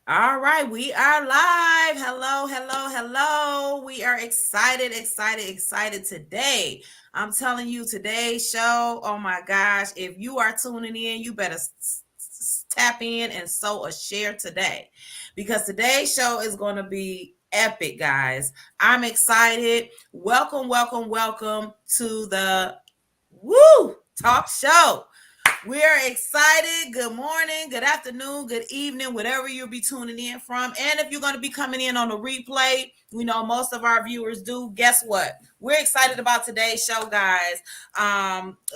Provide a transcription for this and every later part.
All right, we are live. Hello, hello, hello. We are excited today. I'm telling you, today's show, oh my gosh, if you are tuning in, you better tap in and sow a share today because today's show is going to be epic, guys. I'm excited. Welcome to the Woo Talk Show. We're excited. Good morning, good afternoon, good evening, whatever you'll be tuning in from. And if you're going to be coming in on the replay, we know most of our viewers do. Guess what? We're excited about today's show, guys.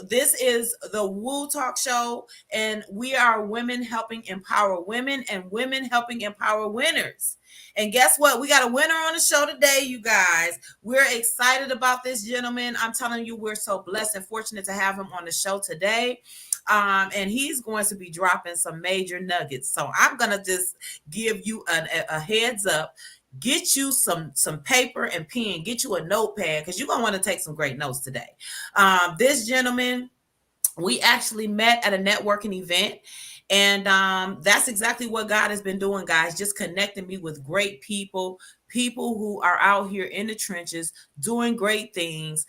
This is the Woo Talk Show, and we are women helping empower women and women helping empower winners. And guess what? We got a winner on the show today, you guys. We're excited about this gentleman. I'm telling you, we're so blessed and fortunate to have him on the show today. And he's going to be dropping some major nuggets. So I'm going to just give you a heads up. Get you some paper and pen. Get you a notepad because you're going to want to take some great notes today. This gentleman, we actually met at a networking event. And that's exactly what God has been doing, guys, just connecting me with great people who are out here in the trenches doing great things,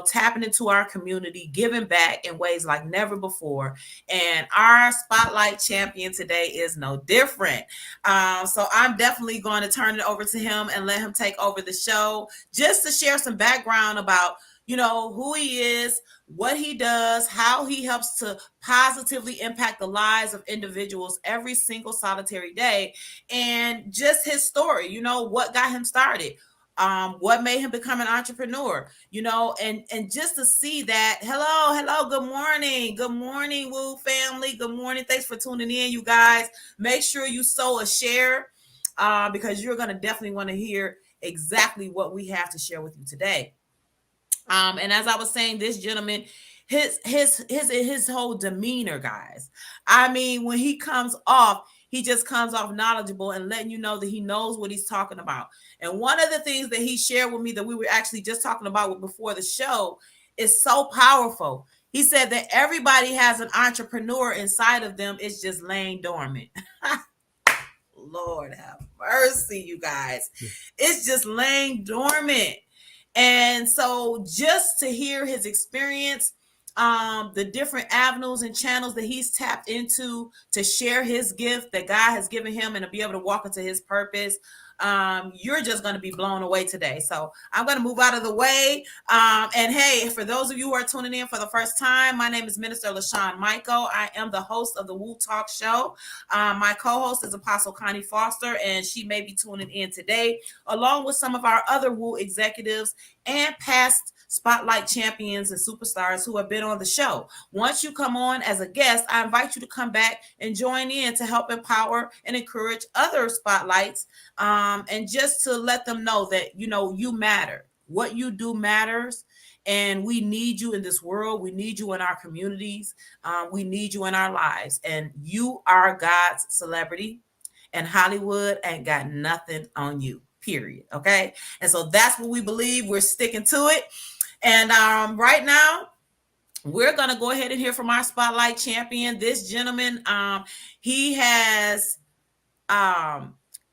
tapping into our community, giving back in ways like never before. And our spotlight champion today is no different. So I'm definitely going to turn it over to him and let him take over the show just to share some background about who he is, what he does, how he helps to positively impact the lives of individuals every single solitary day, and just his story, what got him started, what made him become an entrepreneur, and just to see that. Hello, good morning, Woo family. Good morning. Thanks for tuning in, you guys. Make sure you sow a share because you're going to definitely want to hear exactly what we have to share with you today. And as I was saying, this gentleman, his whole demeanor, guys. I mean, when he comes off, he just comes off knowledgeable and letting you know that he knows what he's talking about. And one of the things that he shared with me that we were actually just talking about before the show is so powerful. He said that everybody has an entrepreneur inside of them. It's just laying dormant. Lord have mercy, you guys. It's just laying dormant. And so just to hear his experience, the different avenues and channels that he's tapped into to share his gift that God has given him and to be able to walk into his purpose, you're just going to be blown away today. So I'm going to move out of the way. And hey, for those of you who are tuning in for the first time, my name is Minister LaShawn Michael. I am the host of the Woo Talk Show. My co-host is Apostle Connie Foster, and she may be tuning in today, along with some of our other Woo executives and past spotlight champions and superstars who have been on the show. Once you come on as a guest, I invite you to come back and join in to help empower and encourage other spotlights, and just to let them know that you matter. What you do matters, and we need you in this world. We need you in our communities. We need you in our lives, and you are God's celebrity, and Hollywood ain't got nothing on you, period. Okay. And so that's what we believe. We're sticking to it. And right now, we're going to go ahead and hear from our spotlight champion. This gentleman, he has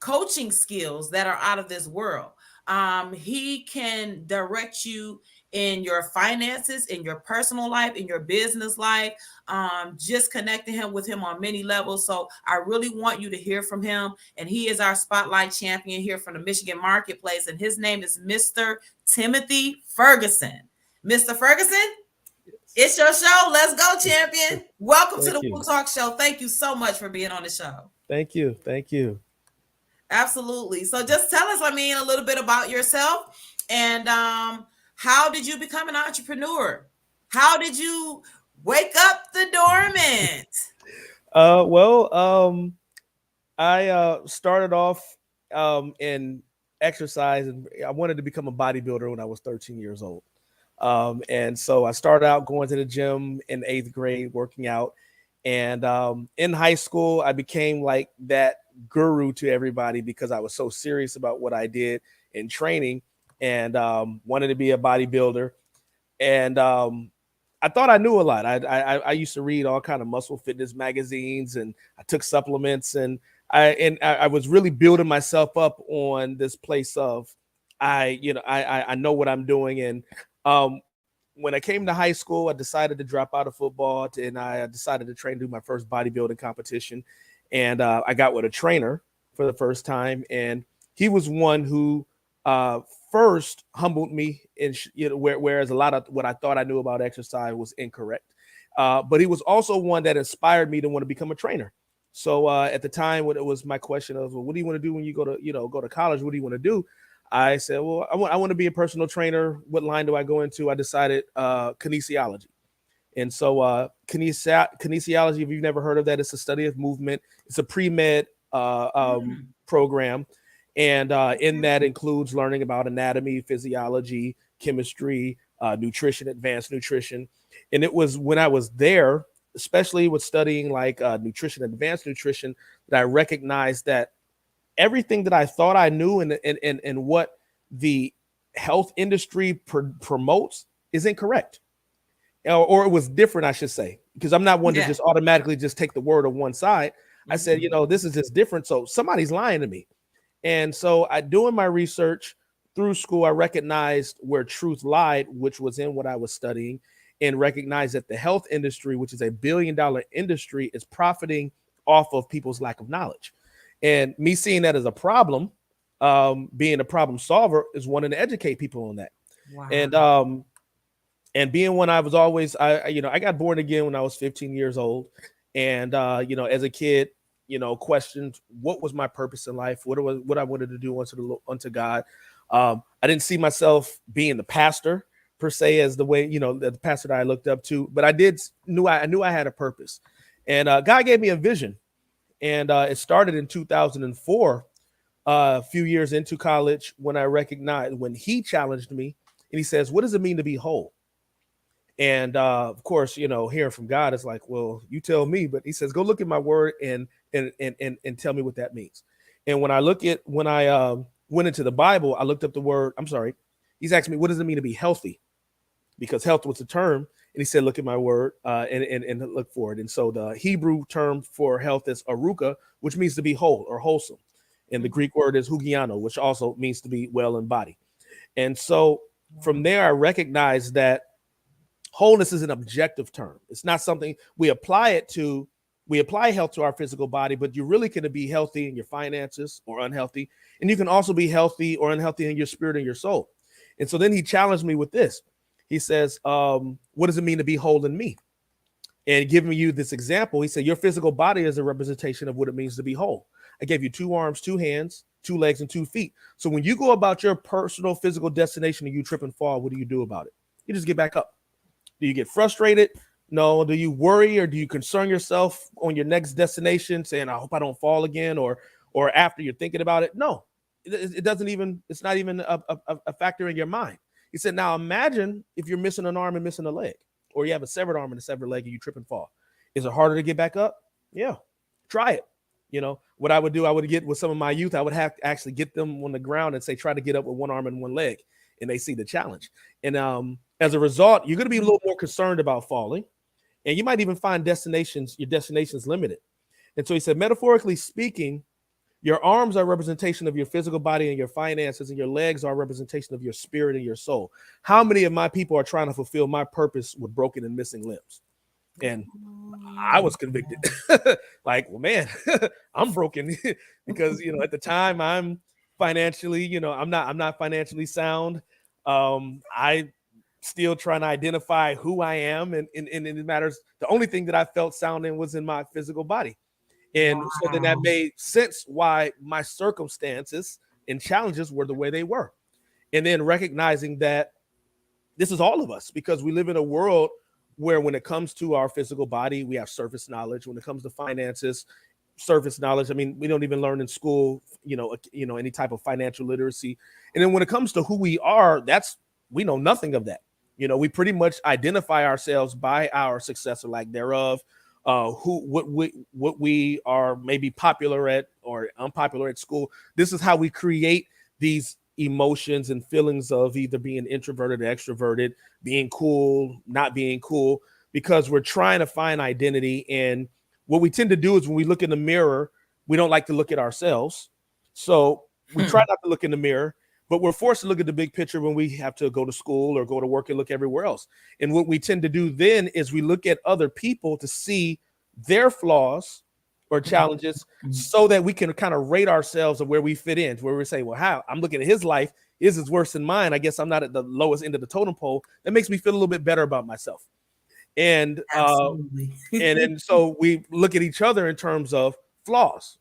coaching skills that are out of this world. He can direct you in your finances, in your personal life, in your business life, just connecting him with him on many levels. So I really want you to hear from him. And he is our spotlight champion here from the Michigan Marketplace. And his name is Mr. Timothy Ferguson. Mr. Ferguson, it's your show. Let's go, champion. Welcome to the Woo Talk Show. Thank you so much for being on the show. Thank you. Absolutely. So just tell us, a little bit about yourself, and how did you become an entrepreneur? How did you wake up the dormant? I started off in exercise, and I wanted to become a bodybuilder when I was 13 years old. And so I started out going to the gym in 8th grade, working out. And in high school, I became like that guru to everybody because I was so serious about what I did in training, and wanted to be a bodybuilder. And I thought I knew a lot. I used to read all kind of muscle fitness magazines, and I took supplements, and I was really building myself up on this place of I know what I'm doing. And when I came to high school, I decided to drop out of football and I decided to train to do my first bodybuilding competition. And I got with a trainer for the first time, and he was one who first humbled me. In whereas a lot of what I thought I knew about exercise was incorrect. But he was also one that inspired me to want to become a trainer. So at the time, when it was my question of, well, what do you want to do when you go to college? What do you want to do? I said, well, I want to be a personal trainer. What line do I go into? I decided kinesiology. And so kinesiology, if you've never heard of that, it's a study of movement. It's a pre-med program. And in that includes learning about anatomy, physiology, chemistry, nutrition, advanced nutrition. And it was when I was there, especially with studying like nutrition, advanced nutrition, that I recognized that everything that I thought I knew and what the health industry promotes is incorrect. Or it was different, I should say, because I'm not one to just automatically just take the word on one side. I said, this is just different. So somebody's lying to me. And so doing my research through school, I recognized where truth lied, which was in what I was studying, and recognized that the health industry, which is a $1 billion industry, is profiting off of people's lack of knowledge. And me seeing that as a problem, being a problem solver, is wanting to educate people on that. Wow. And being one, I was always, I got born again when I was 15 years old. And, as a kid, questioned what was my purpose in life, what I wanted to do unto God. I didn't see myself being the pastor per se as the way, the pastor that I looked up to, but I knew I had a purpose. And God gave me a vision. And it started in 2004, a few years into college, when when he challenged me and he says, what does it mean to be whole? And of course, hearing from God is like, well, you tell me. But he says, go look at my word and tell me what that means. And when I went into the Bible, I looked up the word. I'm sorry. He's asking me, what does it mean to be healthy? Because health was a term. And he said, look at my word and look for it. And so the Hebrew term for health is aruka, which means to be whole or wholesome. And the Greek word is hugiano, which also means to be well in body. And so from there, I recognized that wholeness is an objective term. It's not something we apply health to our physical body, but you're really going to be healthy in your finances or unhealthy. And you can also be healthy or unhealthy in your spirit and your soul. And so then he challenged me with this. He says, what does it mean to be whole in me? And giving you this example, he said, your physical body is a representation of what it means to be whole. I gave you 2 arms, 2 hands, 2 legs, and 2 feet. So when you go about your personal physical destination and you trip and fall, what do you do about it? You just get back up. Do you get frustrated? No. Do you worry or do you concern yourself on your next destination saying, I hope I don't fall again, or after you're thinking about it? No, it's not even a factor in your mind. He said, now imagine if you're missing an arm and missing a leg, or you have a severed arm and a severed leg and you trip and fall. Is it harder to get back up? Yeah, try it. What I would do, I would get with some of my youth, I would have to actually get them on the ground and say, try to get up with 1 arm and 1 leg. And they see the challenge. And as a result, you're going to be a little more concerned about falling. And you might even find your destinations limited. And so he said, metaphorically speaking, your arms are a representation of your physical body and your finances, and your legs are a representation of your spirit and your soul. How many of my people are trying to fulfill my purpose with broken and missing limbs? And I was convicted. Like, well, man, I'm broken because, at the time I'm financially, I'm not financially sound. I still trying to identify who I am, and it matters. The only thing that I felt sound in was in my physical body. And so then that made sense why my circumstances and challenges were the way they were. And then recognizing that this is all of us, because we live in a world where when it comes to our physical body, we have surface knowledge. When it comes to finances, surface knowledge. I mean, we don't even learn in school, any type of financial literacy. And then when it comes to who we are, we know nothing of that. We pretty much identify ourselves by our success or lack thereof, what we are maybe popular at or unpopular at school. This is how we create these emotions and feelings of either being introverted or extroverted, being cool, not being cool, because we're trying to find identity. And what we tend to do is when we look in the mirror, we don't like to look at ourselves. So we try not to look in the mirror, but we're forced to look at the big picture when we have to go to school or go to work and look everywhere else. And what we tend to do then is we look at other people to see their flaws or challenges so that we can kind of rate ourselves of where we fit in, where we say, well, how I'm looking at his life, his is worse than mine. I guess I'm not at the lowest end of the totem pole. That makes me feel a little bit better about myself. And and so we look at each other in terms of flaws,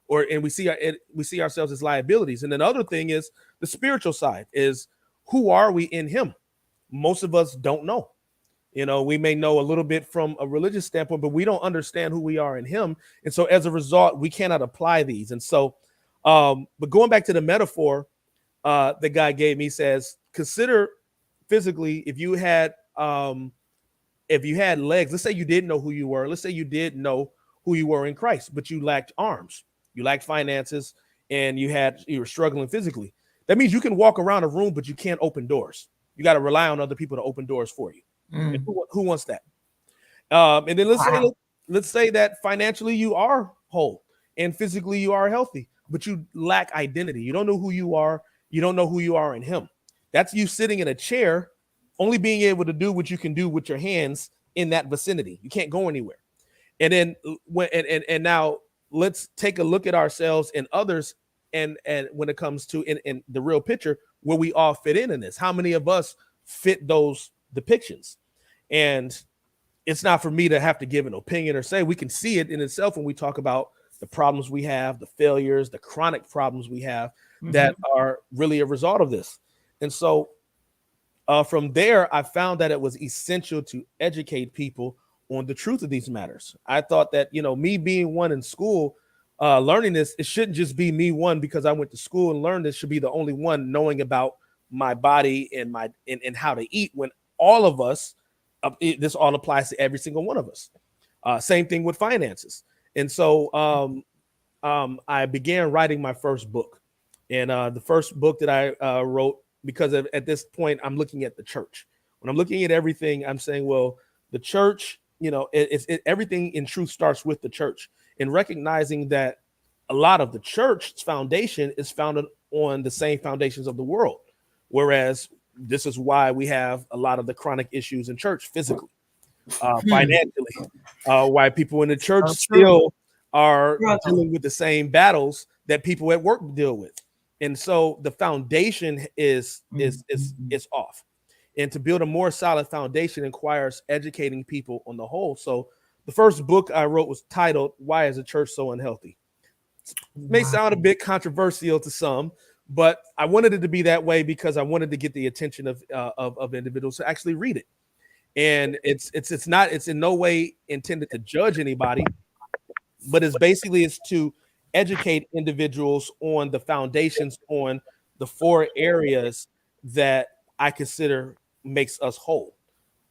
and we see ourselves as liabilities. And then the other thing is the spiritual side is, who are we in him? Most of us don't know. We may know a little bit from a religious standpoint, but we don't understand who we are in him. And so as a result, we cannot apply these. And so, but going back to the metaphor the guy gave me, says, consider physically, if you had legs, let's say you didn't know who you were. Let's say you did know who you were in Christ, but you lacked arms, you lacked finances, and you were struggling physically. That means you can walk around a room, but you can't open doors. You got to rely on other people to open doors for you. Who wants that? And then let's say that financially you are whole and physically you are healthy, but you lack identity. You don't know who you are. You don't know who you are in him. That's you sitting in a chair, only being able to do what you can do with your hands in that vicinity. You can't go anywhere. And then and now let's take a look at ourselves and others, and when it comes to in the real picture, where we all fit in this. How many of us fit those depictions? And it's not for me to have to give an opinion or say. We can see it in itself when we talk about the problems we have, the failures, the chronic problems we have that are really a result of this. And so from there, I found that it was essential to educate people on the truth of these matters. I thought that, me being one in school, learning this, it shouldn't just be me one because I went to school and learned this, should be the only one knowing about my body and and how to eat, when all of us, this all applies to every single one of us. Same thing with finances. And so I began writing my first book. And the first book that I wrote, because at this point, I'm looking at the church. When I'm looking at everything, I'm saying, well, the church, everything in truth starts with the church, and recognizing that a lot of the church's foundation is founded on the same foundations of the world. Whereas this is why we have a lot of the chronic issues in church physically, financially, why people in the church still are dealing with the same battles that people at work deal with. And so the foundation is off. And to build a more solid foundation requires educating people on the whole. So the first book I wrote was titled, Why is the Church So Unhealthy? It may sound a bit controversial to some, but I wanted it to be that way because I wanted to get the attention of individuals to actually read it. And it's in no way intended to judge anybody, but it's to educate individuals on the foundations, on the 4 areas that I consider makes us whole: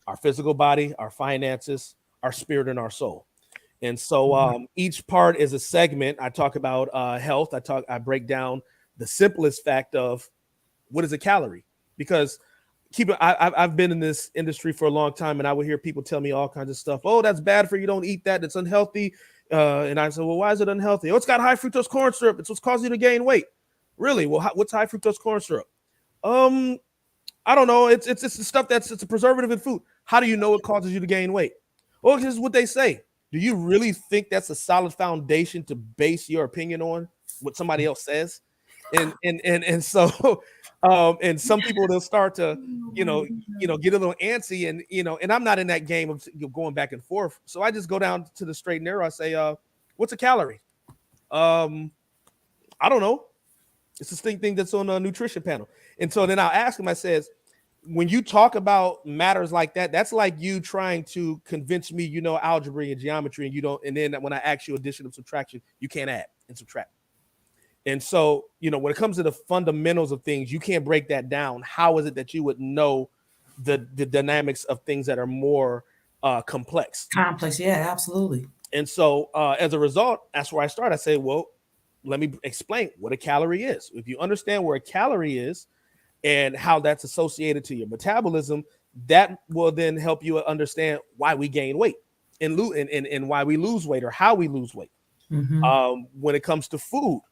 our physical body, our finances, our spirit, and our soul. And so each part is a segment. I talk about health. I break down the simplest fact of what is a calorie, because I've been in this industry for a long time, and I would hear people tell me all kinds of stuff. Oh, that's bad for you. Don't eat that. It's unhealthy. And I said, well, why is it unhealthy? Oh, it's got high fructose corn syrup. It's what's causing you to gain weight. Really? Well, what's high fructose corn syrup? I don't know. It's the stuff it's a preservative in food. How do you know it causes you to gain weight? Well, this is what they say. Do you really think that's a solid foundation to base your opinion on, what somebody else says? And so and some people, they'll start to get a little antsy, and I'm not in that game of going back and forth. So I just go down to the straight and narrow. I say, what's a calorie? I don't know. It's this thing that's on a nutrition panel. And so then I'll ask him, I says, when you talk about matters like that, that's like you trying to convince me you know algebra and geometry, and you don't. And then when I ask you addition and subtraction, you can't add and subtract. And so, when it comes to the fundamentals of things, you can't break that down. How is it that you would know the dynamics of things that are more complex? Complex, yeah, absolutely. And so as a result, that's where I start. I say, well, let me explain what a calorie is. If you understand where a calorie is and how that's associated to your metabolism, that will then help you understand why we gain weight and why we lose weight, or how we lose weight. Mm-hmm. When it comes to food,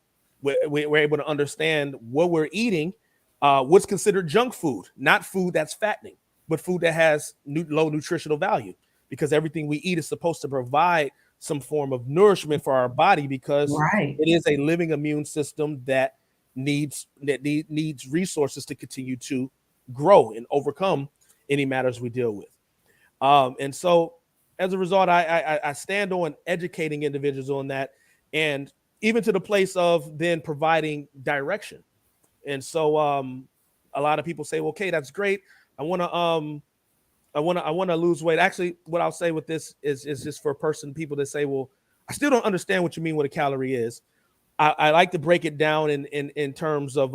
we're able to understand what we're eating, what's considered junk food, not food that's fattening, but food that has low nutritional value, because everything we eat is supposed to provide some form of nourishment for our body, because Right. it is a living immune system that needs resources to continue to grow and overcome any matters we deal with. And so as a result, I stand on educating individuals on that, and even to the place of then providing direction. And so a lot of people say, well, okay, that's great. I want to I want to lose weight. Actually, what I'll say with this is just for people that say, well, I still don't understand what you mean what a calorie is. I like to break it down in terms of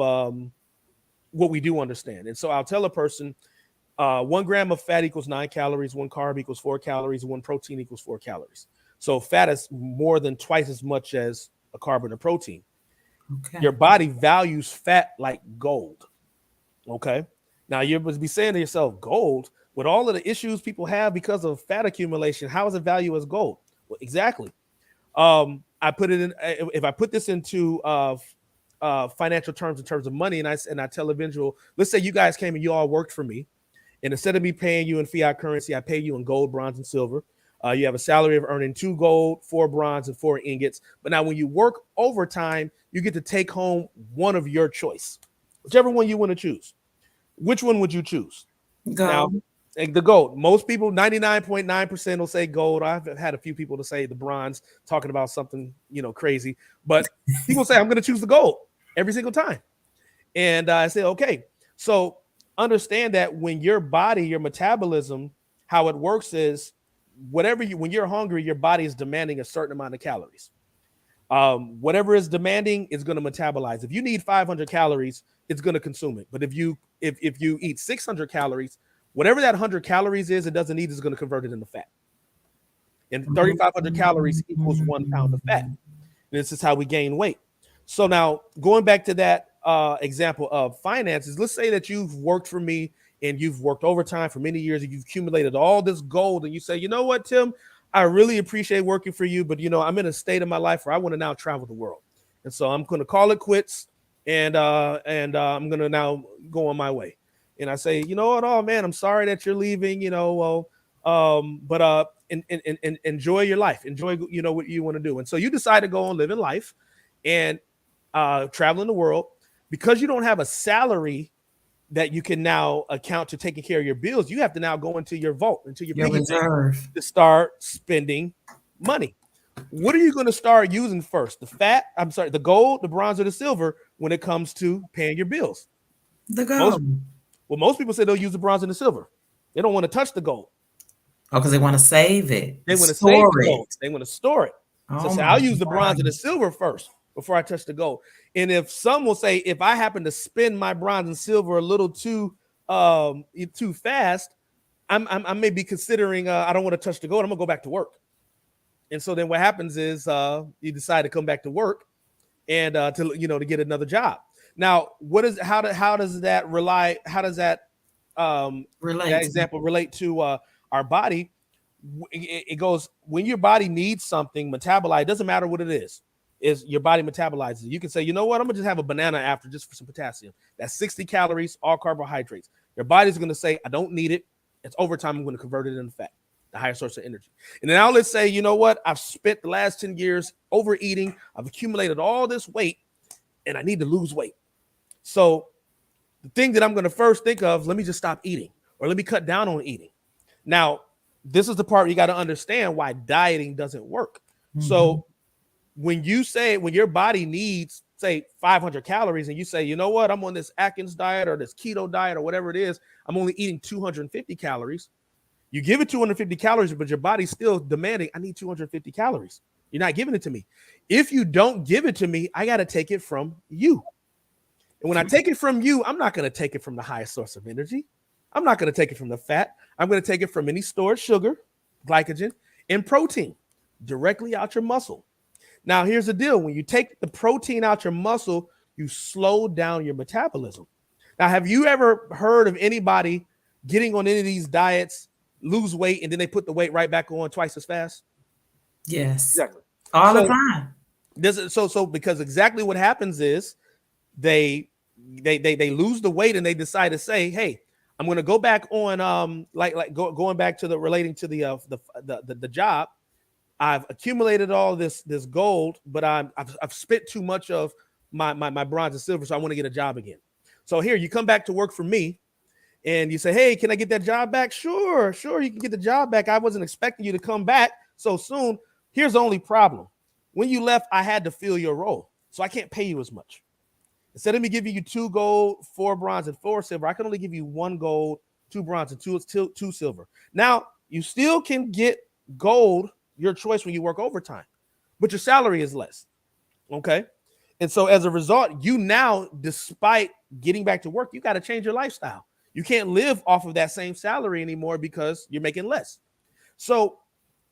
what we do understand. And so I'll tell a person 1 gram of fat equals 9 calories, 1 carb equals 4 calories, 1 protein equals 4 calories. So fat is more than twice as much as a carb and a protein. Okay. Your body values fat like gold. Okay. Now you must be saying to yourself, gold, with all of the issues people have because of fat accumulation, how is it valued as gold? Well, exactly. I put it in, if I put this into financial terms, in terms of money, and I tell a individual, let's say you guys came and you all worked for me, and instead of me paying you in fiat currency, I pay you in gold, bronze, and silver. You have a salary of earning 2 gold, 4 bronze, and 4 ingots. But now when you work overtime, you get to take home one of your choice, whichever one you want to choose. Which one would you choose? Go. Now, the gold. Most people, 99.9% will say gold. I've had a few people to say the bronze, talking about something, crazy. But people say, I'm going to choose the gold every single time. And I say, okay. So understand that when your body, your metabolism, how it works is when you're hungry, your body is demanding a certain amount of calories. Whatever is demanding is going to metabolize. If you need 500 calories, it's going to consume it. But if you eat 600 calories, whatever that 100 calories is, it doesn't need is going to convert it into fat. And 3,500 calories equals 1 pound of fat. And this is how we gain weight. So now going back to that example of finances, let's say that you've worked for me and you've worked overtime for many years and you've accumulated all this gold, and you say, you know what, Tim, I really appreciate working for you, but I'm in a state of my life where I want to now travel the world. And so I'm going to call it quits, and I'm going to now go on my way. And I say, you know what? Oh man, I'm sorry that you're leaving, but enjoy your life. Enjoy, what you want to do. And so you decide to go on living life and traveling the world. Because you don't have a salary that you can now account to taking care of your bills, you have to now go into your vault, into your piggy bank, to start spending money. What are you going to start using first? The gold, the bronze, or the silver when it comes to paying your bills? The gold. Most people say they'll use the bronze and the silver. They don't want to touch the gold. Oh, because they want to save it. They want to save the gold. They want to store it. So Oh, I'll use the bronze and the silver first before I touch the gold. And if some will say, if I happen to spend my bronze and silver a little too fast, I may be considering I don't want to touch the gold. I'm gonna go back to work. And so then what happens is you decide to come back to work and to get another job. Now, how does that example relate to our body? It goes, when your body needs something metabolized, it doesn't matter what it is your body metabolizes. You can say, you know what, I'm gonna just have a banana after, just for some potassium. That's 60 calories, all carbohydrates. Your body's gonna say, I don't need it. It's overtime. I'm going to convert it into fat, the higher source of energy. And then now let's say, you know what, I've spent the last 10 years overeating. I've accumulated all this weight and I need to lose weight. So the thing that I'm going to first think of, let me just stop eating, or let me cut down on eating. Now, this is the part you got to understand why dieting doesn't work. Mm-hmm. So when your body needs, say, 500 calories, and you say, you know what, I'm on this Atkins diet or this keto diet or whatever it is, I'm only eating 250 calories. You give it 250 calories, but your body's still demanding, I need 250 calories. You're not giving it to me. If you don't give it to me, I got to take it from you. And when I take it from you, I'm not going to take it from the highest source of energy. I'm not going to take it from the fat. I'm going to take it from any stored sugar, glycogen, and protein directly out your muscle. Now, here's the deal. When you take the protein out your muscle, you slow down your metabolism. Now, have you ever heard of anybody getting on any of these diets, lose weight, and then they put the weight right back on twice as fast? Yes. Exactly. All the So time. this is so because exactly what happens is they they lose the weight and they decide to say, hey, I'm going to go back on going back to the relating to the job. I've accumulated all this gold, but I've spent too much of my bronze and silver, so I want to get a job again. So here you come back to work for me, and you say, hey, can I get that job back? Sure, you can get the job back. I wasn't expecting you to come back so soon. Here's the only problem: when you left, I had to fill your role, so I can't pay you as much. Instead of me giving you 2 gold, 4 bronze, and 4 silver, I can only give you 1 gold, 2 bronze, and two silver. Now, you still can get gold, your choice, when you work overtime, but your salary is less. Okay. And so as a result, you now, despite getting back to work, you got to change your lifestyle. You can't live off of that same salary anymore because you're making less. So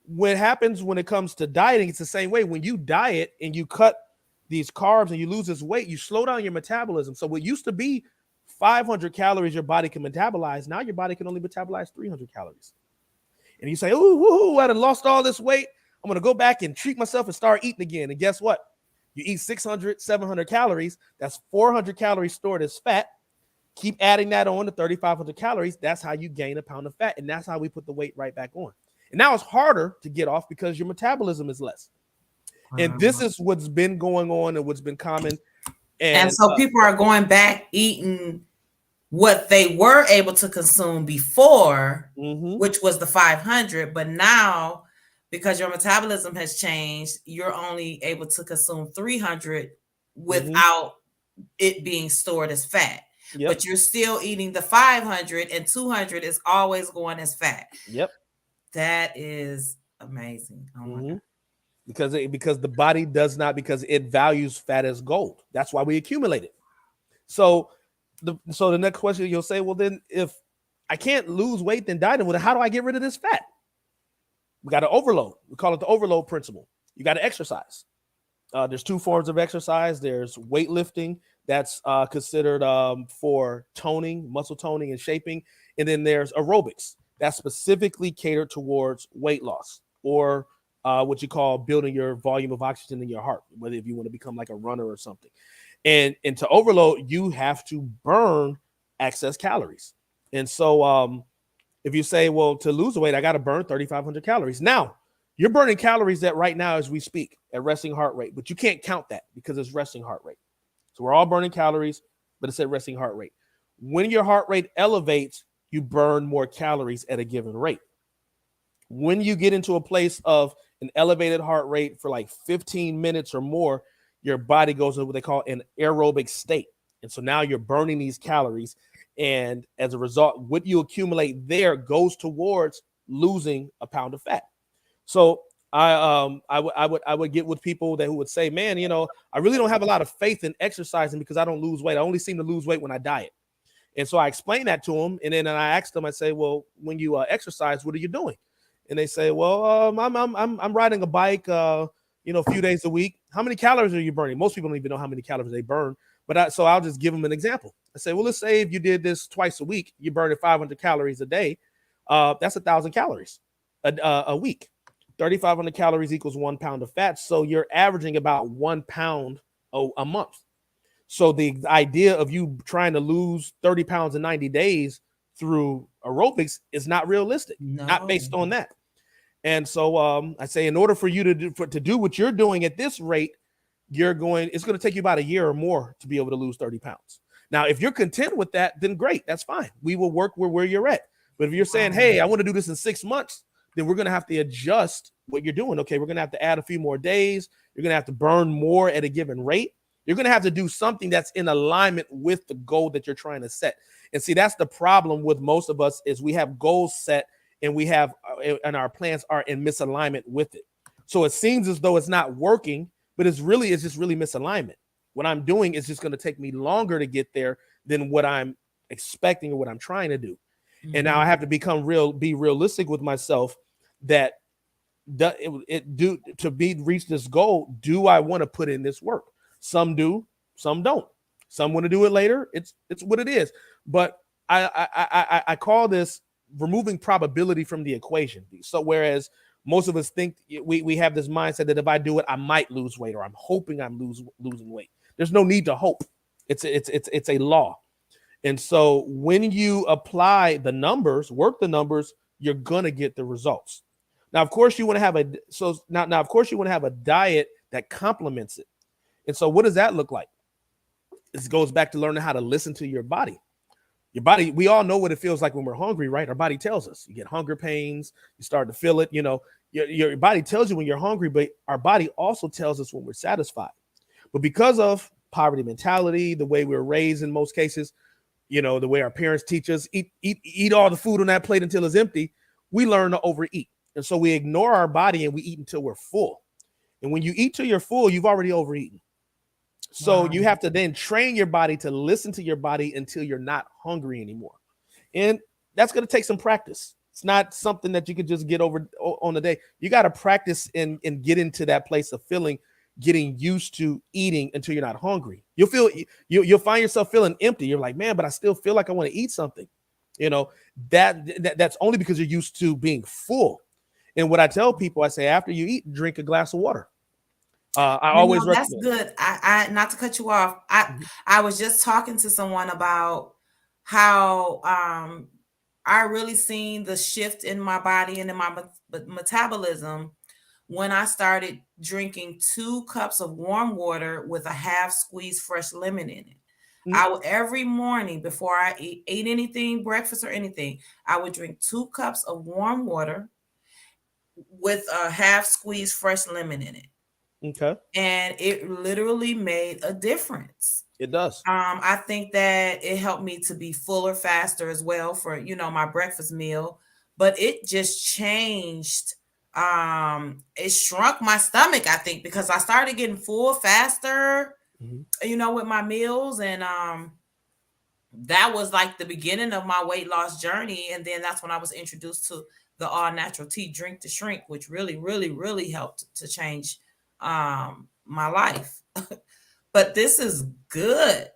what happens when it comes to dieting, it's the same way. When you diet and you cut these carbs and you lose this weight, you slow down your metabolism. So what used to be 500 calories your body can metabolize, now your body can only metabolize 300 calories. And you say, ooh, woo, I done lost all this weight. I'm going to go back and treat myself and start eating again. And guess what? You eat 600, 700 calories. That's 400 calories stored as fat. Keep adding that on to 3,500 calories. That's how you gain a pound of fat. And that's how we put the weight right back on. And now it's harder to get off because your metabolism is less. And this is what's been going on and what's been common. And so people are going back eating what they were able to consume before, which was the 500. But now, because your metabolism has changed, you're only able to consume 300 without it being stored as fat. Yep. But you're still eating the 500, and 200 is always going as fat. Yep. That is amazing. Oh my God. Because the body does not, because it values fat as gold. That's why we accumulate it. So the next question you'll say, well, then if I can't lose weight, then diet, well, then how do I get rid of this fat? We got to overload. We call it the overload principle. You got to exercise. There's 2 forms of exercise. There's weightlifting. That's considered for toning, muscle toning and shaping. And then there's aerobics. That's specifically catered towards weight loss, or what you call building your volume of oxygen in your heart, whether if you want to become like a runner or something. And to overload, you have to burn excess calories. And so if you say, well, to lose weight, I got to burn 3,500 calories. Now, you're burning calories that right now as we speak at resting heart rate, but you can't count that because it's resting heart rate. So we're all burning calories, but it's at resting heart rate. When your heart rate elevates, you burn more calories at a given rate. When you get into a place of an elevated heart rate for like 15 minutes or more, your body goes into what they call an aerobic state. And so now you're burning these calories. And as a result, what you accumulate there goes towards losing a pound of fat. So I would get with people who would say, man, I really don't have a lot of faith in exercising because I don't lose weight. I only seem to lose weight when I diet. And so I explain that to them. And then I ask them, I say, well, when you exercise, what are you doing? And they say, well, I'm riding a bike, a few days a week. How many calories are you burning? Most people don't even know how many calories they burn. But so I'll just give them an example. I say, well, let's say if you did this twice a week, you're burning 500 calories a day. That's 1,000 calories a week. 3,500 calories equals 1 pound of fat. So you're averaging about 1 pound a month. So the idea of you trying to lose 30 pounds in 90 days through aerobics is not realistic, not based on that. And so I say, in order for you to do what you're doing at this rate, it's going to take you about a year or more to be able to lose 30 pounds. Now, if you're content with that, then great. That's fine. We will work where you're at. But if you're saying, hey, I want to do this in 6 months, then we're going to have to adjust what you're doing. Okay, we're going to have to add a few more days. You're going to have to burn more at a given rate. You're going to have to do something that's in alignment with the goal that you're trying to set. And see, that's the problem with most of us, is we have goals set and and our plans are in misalignment with it. So it seems as though it's not working, but it's just really misalignment. What I'm doing is just going to take me longer to get there than what I'm expecting or what I'm trying to do. Mm-hmm. And now I have to be realistic with myself that reach this goal, do I want to put in this work? Some do, some don't. Some want to do it later. It's what it is. But I call this removing probability from the equation. So whereas Most of us think we have this mindset that if I do it, I might lose weight, or I'm hoping losing weight. There's no need to hope. It's a law. And so when you apply the numbers, work the numbers, you're gonna get the results. Now, of course, you want to have now, of course, you want to have a diet that complements it. And so, what does that look like? This goes back to learning how to listen to your body. Your body, we all know what it feels like when we're hungry, right? Our body tells us. You get hunger pains, you start to feel it. Your body tells you when you're hungry, but our body also tells us when we're satisfied. But because of poverty mentality, the way we're raised in most cases, the way our parents teach us, eat all the food on that plate until it's empty, we learn to overeat. And so we ignore our body and we eat until we're full. And when you eat till you're full, you've already overeaten. So you have to then train your body to listen to your body until you're not hungry anymore. And that's going to take some practice. It's not something that you can just get over on a day. You got to practice and get into that place of getting used to eating until you're not hungry. You'll find yourself feeling empty. You're like, man, but I still feel like I want to eat something. That's only because you're used to being full. And what I tell people, I say, after you eat, drink a glass of water. I always recommend. That's good. I not to cut you off. I was just talking to someone about how I really seen the shift in my body and in my metabolism when I started drinking 2 cups of warm water with a half squeezed fresh lemon in it. I would every morning before I ate anything, breakfast or anything, I would drink 2 cups of warm water with a half squeezed fresh lemon in it. Okay. And it literally made a difference. It does. I think that it helped me to be fuller faster as well for, my breakfast meal, but it just changed. It shrunk my stomach, I think, because I started getting full faster, with my meals. And that was like the beginning of my weight loss journey. And then that's when I was introduced to the all natural tea, Drink to Shrink, which really, really, really helped to change my life. But this is good.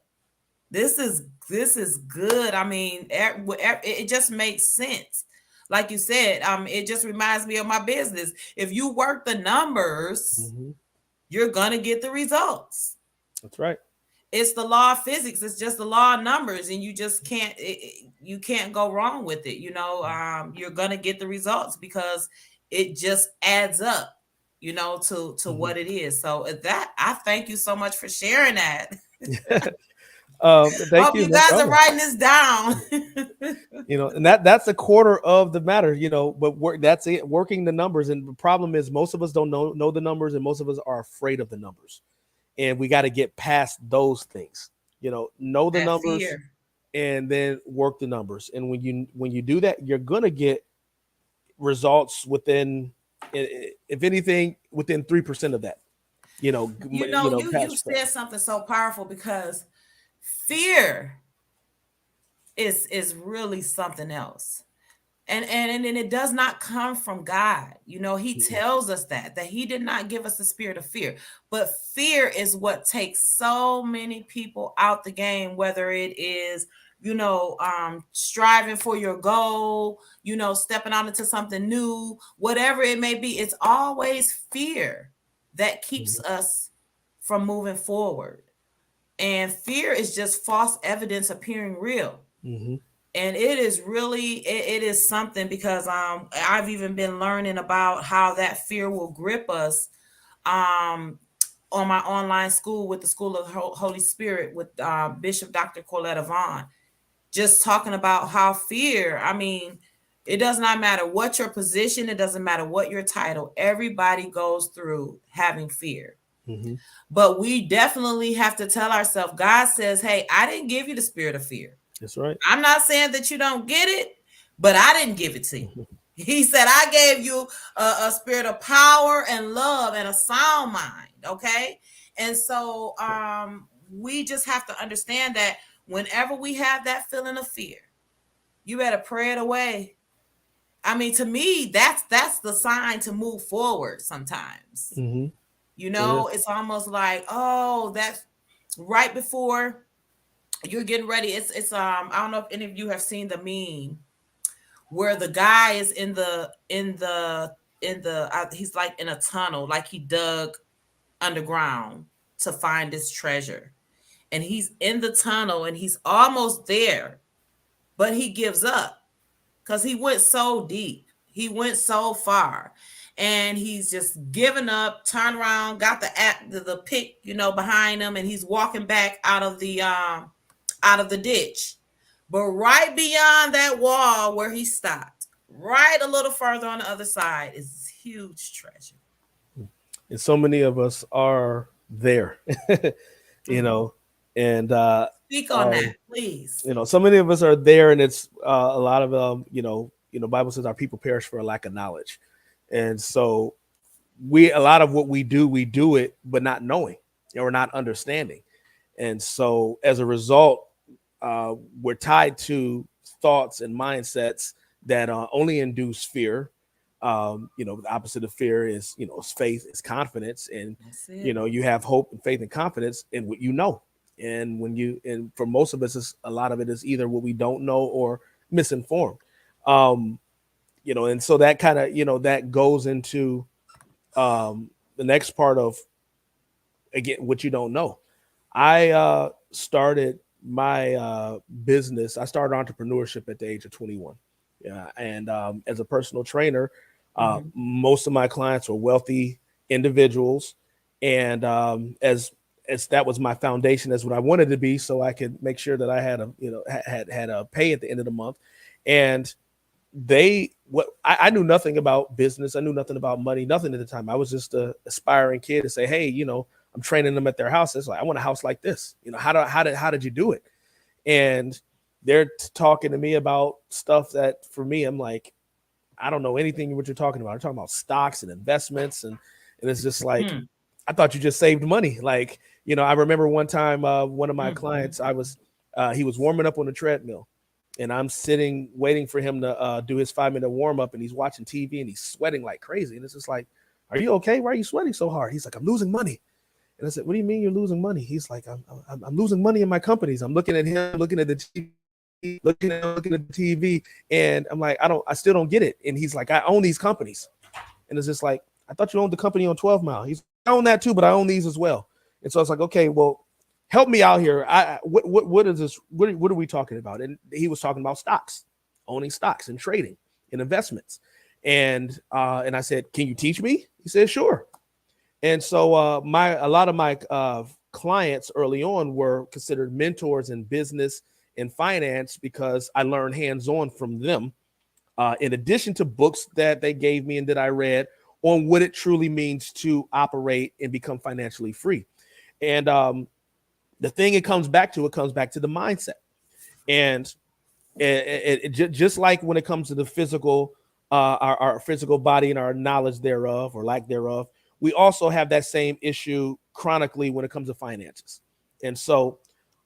This is good. I mean, it just makes sense. Like you said, it just reminds me of my business. If you work the numbers, you're gonna get the results. That's right. It's the law of physics. It's just the law of numbers, and you just can't. You can't go wrong with it. You're gonna get the results because it just adds up. To what it is. So that I thank you so much for sharing that. Thank you. You guys are writing this down. And that's a quarter of the matter. But that's it. Working the numbers, and the problem is most of us don't know the numbers, and most of us are afraid of the numbers, and we got to get past those things. Know the numbers, fear. And then work the numbers. And when you do that, you're gonna get results within. If anything, within 3% of that, you said something so powerful, because fear is really something else, and it does not come from God. He tells us that he did not give us the spirit of fear, but fear is what takes so many people out the game, whether it is striving for your goal, stepping out into something new, whatever it may be. It's always fear that keeps us from moving forward. And fear is just false evidence appearing real. And it is really, it is something, because I've even been learning about how that fear will grip us on my online school with the School of Holy Spirit with Bishop Dr. Coletta Vaughn. Just talking about how fear, I mean, it does not matter what your position, it doesn't matter what your title, everybody goes through having fear. But we definitely have to tell ourselves, God says, hey, I didn't give you the spirit of fear. That's right. I'm not saying that you don't get it, but I didn't give it to you. He said, I gave you a spirit of power and love and a sound mind. Okay. And so we just have to understand that whenever we have that feeling of fear, you better pray it away. I mean, to me, that's the sign to move forward sometimes. It's almost like, oh, that's right before you're getting ready. It's I don't know if any of you have seen the meme where the guy is in the he's like in a tunnel, like he dug underground to find this treasure. And he's in the tunnel and he's almost there, but he gives up because he went so deep. He went so far. And he's just given up, turned around, got the pick, behind him, and he's walking back out of the ditch. But right beyond that wall where he stopped, right a little further on the other side, is this huge treasure. And so many of us are there, you know, and Speak on that, please. so many of us are there, and it's a lot of Bible says our people perish for a lack of knowledge, and so a lot of what we do it, but not knowing or not understanding, and so as a result, we're tied to thoughts and mindsets that only induce fear. The opposite of fear is faith, is confidence, and you have hope and faith and confidence in what you know. And for most of us, a lot of it is either what we don't know or misinformed. And so that kind of that goes into the next part of, again, what you don't know. I started my business. I started entrepreneurship at the age of 21. Yeah, and as a personal trainer, most of my clients were wealthy individuals, and as that was my foundation, as what I wanted to be, so I could make sure that I had a pay at the end of the month. And I knew nothing about business. I knew nothing about money, nothing at the time. I was just a aspiring kid to say, hey, I'm training them at their house. It's like, I want a house like this. How did you do it? And they're talking to me about stuff that, for me, I'm like, I don't know anything what you're talking about. I'm talking about stocks and investments, and it's just like, I thought you just saved money. Like, I remember one time, one of my clients, he was warming up on the treadmill, and I'm sitting waiting for him to do his 5-minute warm up, and he's watching TV and he's sweating like crazy. And it's just like, are you okay? Why are you sweating so hard? He's like, I'm losing money. And I said, what do you mean you're losing money? He's like, I'm losing money in my companies. I'm looking at him, looking at the TV, looking at the TV, and I'm like, I still don't get it. And he's like, I own these companies. And it's just like, I thought you owned the company on 12 Mile. He's, I own that too, but I own these as well. And so I was like, okay, well, help me out here. What is this? What are we talking about? And he was talking about stocks, owning stocks and trading and investments. And I said, can you teach me? He said, sure. And so a lot of my clients early on were considered mentors in business and finance, because I learned hands-on from them, in addition to books that they gave me and that I read on what it truly means to operate and become financially free. And the thing it comes back to the mindset. And it just like when it comes to the physical, our physical body and our knowledge thereof or lack thereof, we also have that same issue chronically when it comes to finances. And so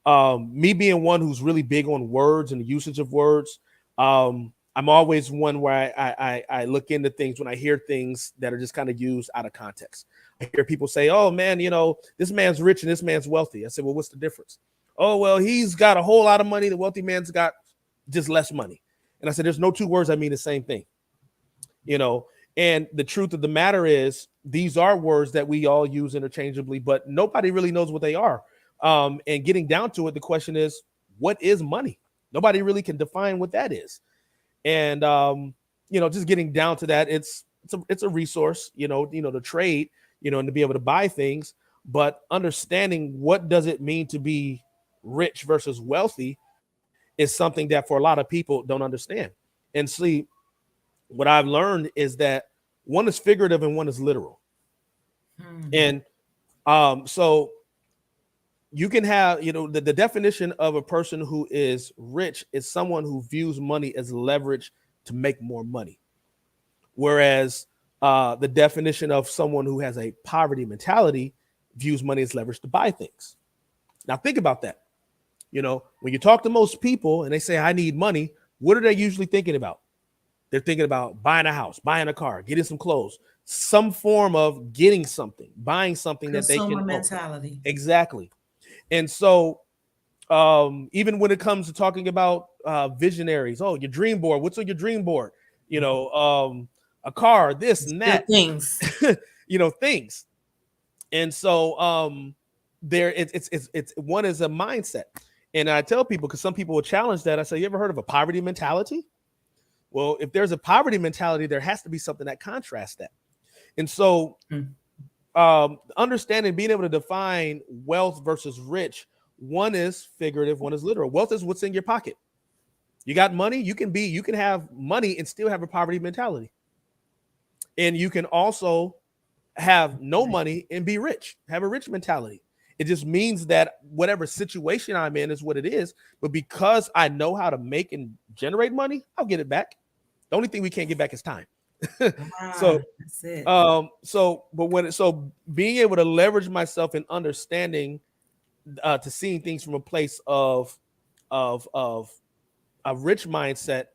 me being one who's really big on words and the usage of words, I'm always one where I look into things when I hear things that are just kind of used out of context. I hear people say, oh man, this man's rich and this man's wealthy. I said, well, what's the difference? Oh, well, he's got a whole lot of money. The wealthy man's got just less money. And I said, there's no two words that mean the same thing. And the truth of the matter is, these are words that we all use interchangeably, but nobody really knows what they are. And getting down to it, the question is, what is money? Nobody really can define what that is. And, just getting down to that, it's a resource, to trade, and to be able to buy things, but understanding what does it mean to be rich versus wealthy is something that for a lot of people don't understand. And see, what I've learned is that one is figurative and one is literal. And so you can have, the definition of a person who is rich is someone who views money as leverage to make more money. Whereas the definition of someone who has a poverty mentality views money as leverage to buy things. Now think about that. When you talk to most people and they say, I need money, what are they usually thinking about? They're thinking about buying a house, buying a car, getting some clothes, some form of getting something, buying something that they can. Mentality. Exactly. And so even when it comes to talking about visionaries, your dream board, what's on your dream board? a car, this and Still that, things. things. And so there it's one is a mindset. And I tell people, because some people will challenge that, I say, you ever heard of a poverty mentality? Well, if there's a poverty mentality, there has to be something that contrasts that. And so understanding, being able to define wealth versus rich, one is figurative, one is literal. Wealth is what's in your pocket. You got money, you can have money and still have a poverty mentality. And you can also have no money and be rich, have a rich mentality. It just means that whatever situation I'm in is what it is. But because I know how to make and generate money, I'll get it back. The only thing we can't get back is time. So that's it. So being able to leverage myself in understanding, to seeing things from a place of a rich mindset,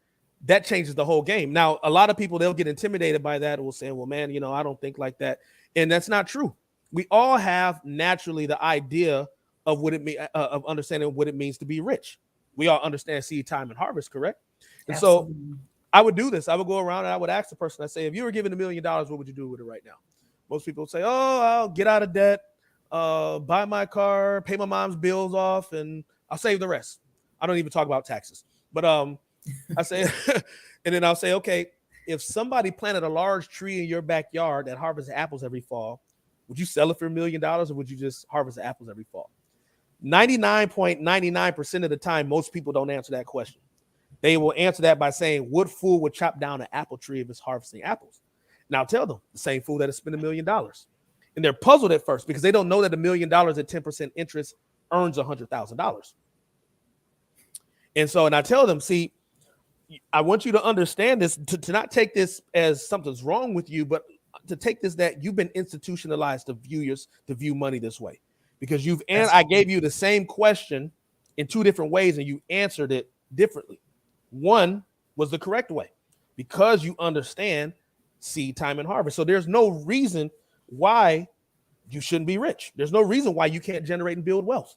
that changes the whole game. Now, a lot of people, they'll get intimidated by that and will say, well, man, I don't think like that. And that's not true. We all have naturally the idea of what it means, of understanding what it means to be rich. We all understand seed time and harvest, correct? And Absolutely. so I would do this. I would go around and I would ask the person, I say, if you were given $1 million, what would you do with it right now? Most people would say, oh, I'll get out of debt, buy my car, pay my mom's bills off, and I'll save the rest. I don't even talk about taxes. But I say, and then I'll say, okay, if somebody planted a large tree in your backyard that harvests apples every fall, would you sell it for $1 million, or would you just harvest apples every fall? 99.99% of the time, most people don't answer that question. They will answer that by saying, what fool would chop down an apple tree if it's harvesting apples? Now I'll tell them, the same fool that has spent $1 million. And they're puzzled at first because they don't know that $1 million at 10% interest earns $100,000. And so, and I tell them, see, I want you to understand this, to not take this as something's wrong with you, but to take this that you've been institutionalized to view money this way, because I gave you the same question in two different ways and you answered it differently. One was the correct way because you understand seed time and harvest. So there's no reason why you shouldn't be rich. There's no reason why you can't generate and build wealth.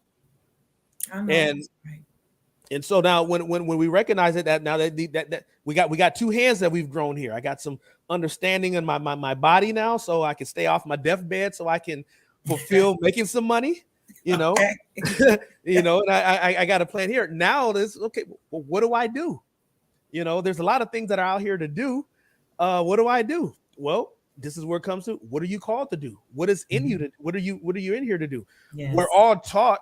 And so now when we recognize it, that now that we got two hands that we've grown here. I got some understanding in my body now, so I can stay off my deathbed, so I can fulfill making some money, okay. And I got a plan here. Now this, okay, well, what do I do? There's a lot of things that are out here to do. What do I do? Well, this is where it comes to, what are you called to do? What is in you? What are you in here to do? Yes. We're all taught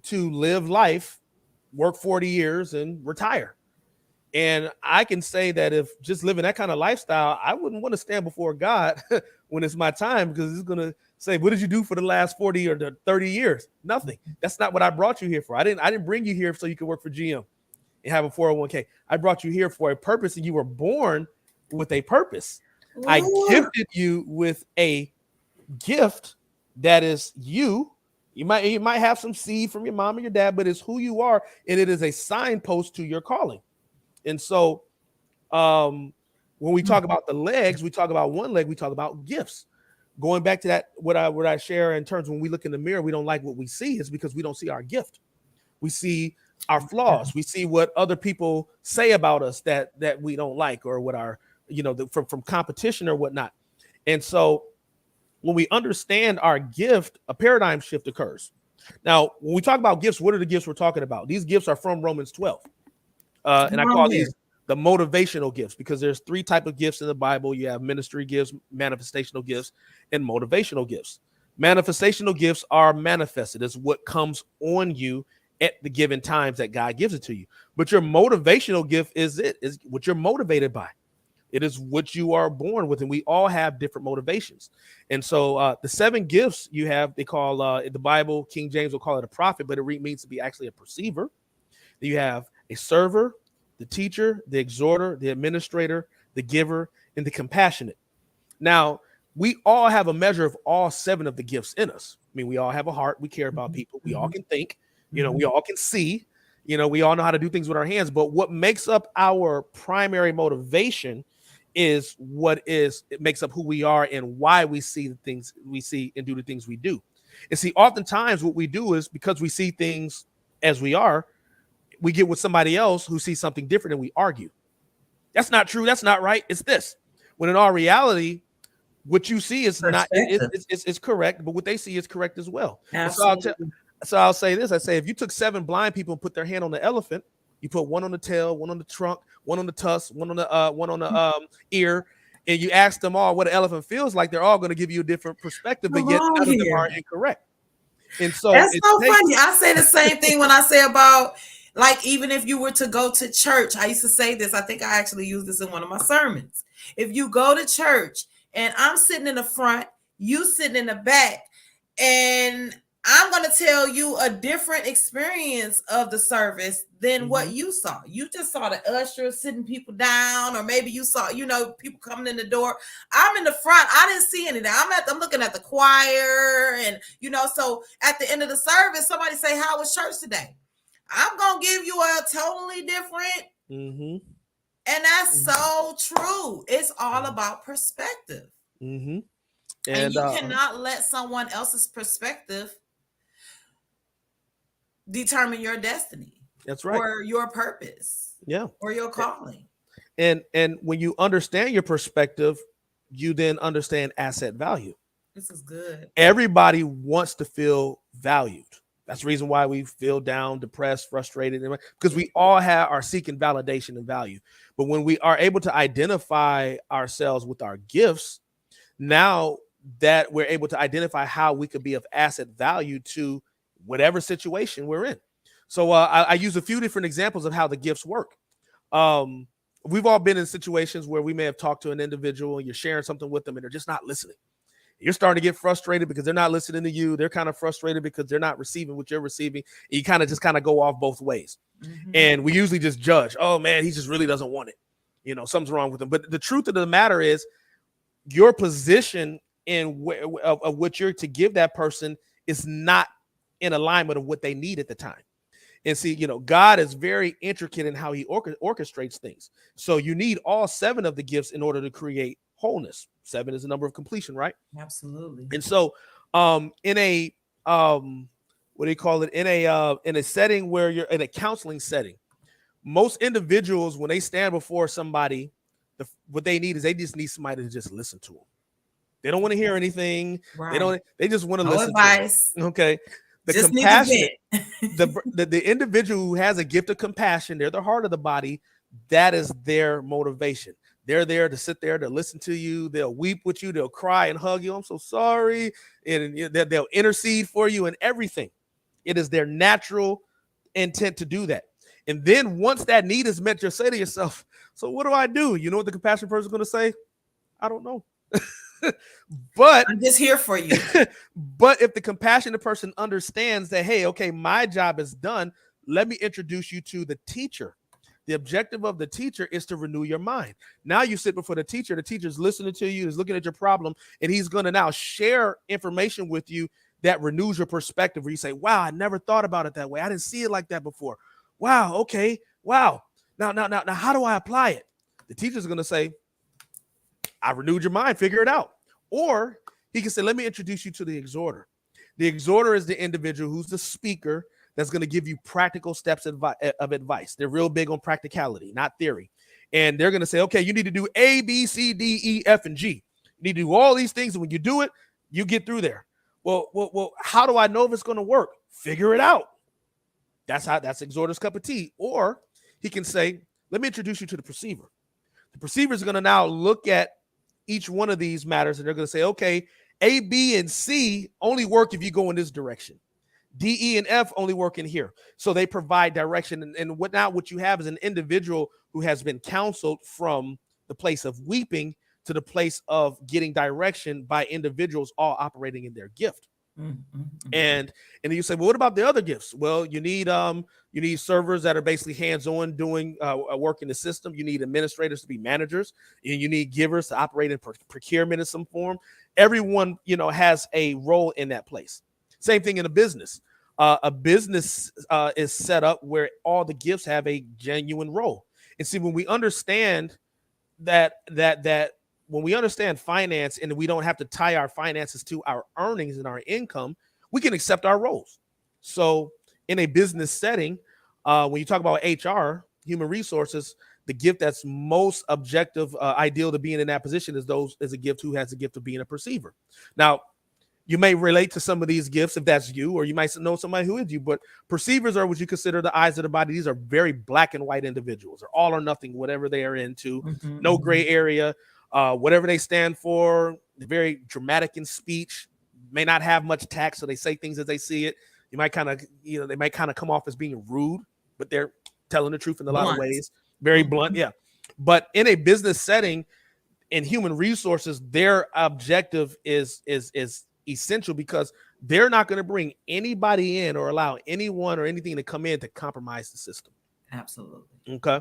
to live life, work 40 years and retire. And I can say that if just living that kind of lifestyle, I wouldn't want to stand before God when it's my time, because He's going to say, what did you do for the last 40 or the 30 years? Nothing. That's not what I brought you here for. I didn't bring you here so you could work for GM and have a 401k. I brought you here for a purpose, and you were born with a purpose. Ooh. I gifted you with a gift that is you. You might have some seed from your mom and your dad, but it's who you are, and it is a signpost to your calling. And so when we talk about the legs, we talk about one leg, we talk about gifts. Going back to that, what I share in terms of when we look in the mirror, we don't like what we see, is because we don't see our gift. We see our flaws. We see what other people say about us that we don't like, or what our, from competition or whatnot. And so when we understand our gift, a paradigm shift occurs. Now, when we talk about gifts, what are the gifts we're talking about? These gifts are from Romans 12. And I call these the motivational gifts, because there's 3 types of gifts in the Bible. You have ministry gifts, manifestational gifts, and motivational gifts. Manifestational gifts are manifested. It's what comes on you at the given times that God gives it to you. But your motivational gift is what you're motivated by. It is what you are born with, and we all have different motivations. And so the 7 gifts you have, they call in the Bible, King James will call it a prophet, but it means to be actually a perceiver. You have a server, the teacher, the exhorter, the administrator, the giver, and the compassionate. Now, we all have a measure of all 7 of the gifts in us. I mean, we all have a heart. We care about people. We all can think. We all can see. We all know how to do things with our hands. But what makes up our primary motivation is it makes up who we are and why we see the things we see and do the things we do. And see, oftentimes what we do is, because we see things as we are, we get with somebody else who sees something different and we argue. That's not true. That's not right. It's this. When in all reality, what you see is not Perspective. it's correct, but what they see is correct as well. And Absolutely. so I'll say this. I say if you took 7 blind people and put their hand on the elephant, you put one on the tail, one on the trunk, one on the tusk, one on the ear, and you ask them all what an elephant feels like, they're all going to give you a different perspective, but Come yet on none of them here. are incorrect. And so That's it so takes funny. I say the same thing when I say about, like, even if you were to go to church. I used to say this. I think I actually used this in one of my sermons. If you go to church and I'm sitting in the front, you sitting in the back, and I'm going to tell you a different experience of the service than what you saw. You just saw the usher sitting people down, or maybe you saw, people coming in the door. I'm in the front. I didn't see anything. I'm looking at the choir, and so at the end of the service, somebody say, "How was church today?" I'm going to give you a totally different. And that's so true. It's all about perspective. And you cannot let someone else's perspective determine your destiny. That's right. Or your purpose. Yeah. Or your calling. And when you understand your perspective, you then understand asset value. This is good. Everybody wants to feel valued. That's the reason why we feel down, depressed, frustrated, because we all are seeking validation and value. But when we are able to identify ourselves with our gifts, now that we're able to identify how we could be of asset value to whatever situation we're in. So I use a few different examples of how the gifts work. We've all been in situations where we may have talked to an individual and you're sharing something with them and they're just not listening. You're starting to get frustrated because they're not listening to you. They're kind of frustrated because they're not receiving what you're receiving. You kind of go off both ways. And we usually just judge, oh man, he just really doesn't want it. Something's wrong with him. But the truth of the matter is your position in of what you're to give that person is not in alignment of what they need at the time. And see, God is very intricate in how he orchestrates things. So you need all 7 of the gifts in order to create wholeness. 7 is the number of completion, right? Absolutely. And so in a what do you call it? In a setting where you're in a counseling setting, most individuals, when they stand before somebody, what they need is they just need somebody to just listen to them. They don't want to hear anything. Right. They just want to listen advice. To them. Okay. The just compassionate, the individual who has a gift of compassion, they're the heart of the body. That is their motivation. They're there to sit there to listen to you. They'll weep with you. They'll cry and hug you. I'm so sorry. And they'll intercede for you and everything. It is their natural intent to do that. And then once that need is met, you'll say to yourself, so what do I do? You know what the compassionate person is going to say? I don't know. But I'm just here for you. But if the compassionate person understands that, hey, okay, my job is done, let me introduce you to the teacher. The objective of the teacher is to renew your mind. Now you sit before the teacher's listening to you, is looking at your problem, and he's going to now share information with you that renews your perspective, where you say, wow, I never thought about it that way. I didn't see it like that before. Wow, okay, wow. Now, how do I apply it? The teacher's going to say, I renewed your mind, figure it out. Or he can say, let me introduce you to the exhorter. The exhorter is the individual who's the speaker that's going to give you practical steps of advice. They're real big on practicality, not theory. And they're going to say, okay, you need to do A, B, C, D, E, F, and G. You need to do all these things. And when you do it, you get through there. Well, how do I know if it's going to work? Figure it out. That's exhorter's cup of tea. Or he can say, let me introduce you to the perceiver. The perceiver is going to now look at each one of these matters, and they're going to say, okay, A, B, and C only work if you go in this direction. D, E, and F only work in here. So they provide direction. And what you have is an individual who has been counseled from the place of weeping to the place of getting direction by individuals all operating in their gift. And then you say, well, what about the other gifts? Well, you need servers that are basically hands-on doing work in the system. You need administrators to be managers, and you need givers to operate in procurement in some form. Everyone, has a role in that place. Same thing in a business. A business is set up where all the gifts have a genuine role. And see, when we understand that when we understand finance and we don't have to tie our finances to our earnings and our income, we can accept our roles. So in a business setting, when you talk about HR, human resources, the gift that's most objective, ideal to being in that position is a gift who has the gift of being a perceiver. Now, you may relate to some of these gifts if that's you, or you might know somebody who is you, but perceivers are what you consider the eyes of the body. These are very black and white individuals, or all or nothing, whatever they are into, no gray area, whatever they stand for. They're very dramatic in speech, may not have much tact, so they say things as they see it. You might kind of, they might kind of come off as being rude, but they're telling the truth in a lot of ways. Very blunt, yeah. But in a business setting, in human resources, their objective is essential, because they're not going to bring anybody in or allow anyone or anything to come in to compromise the system. Absolutely. Okay.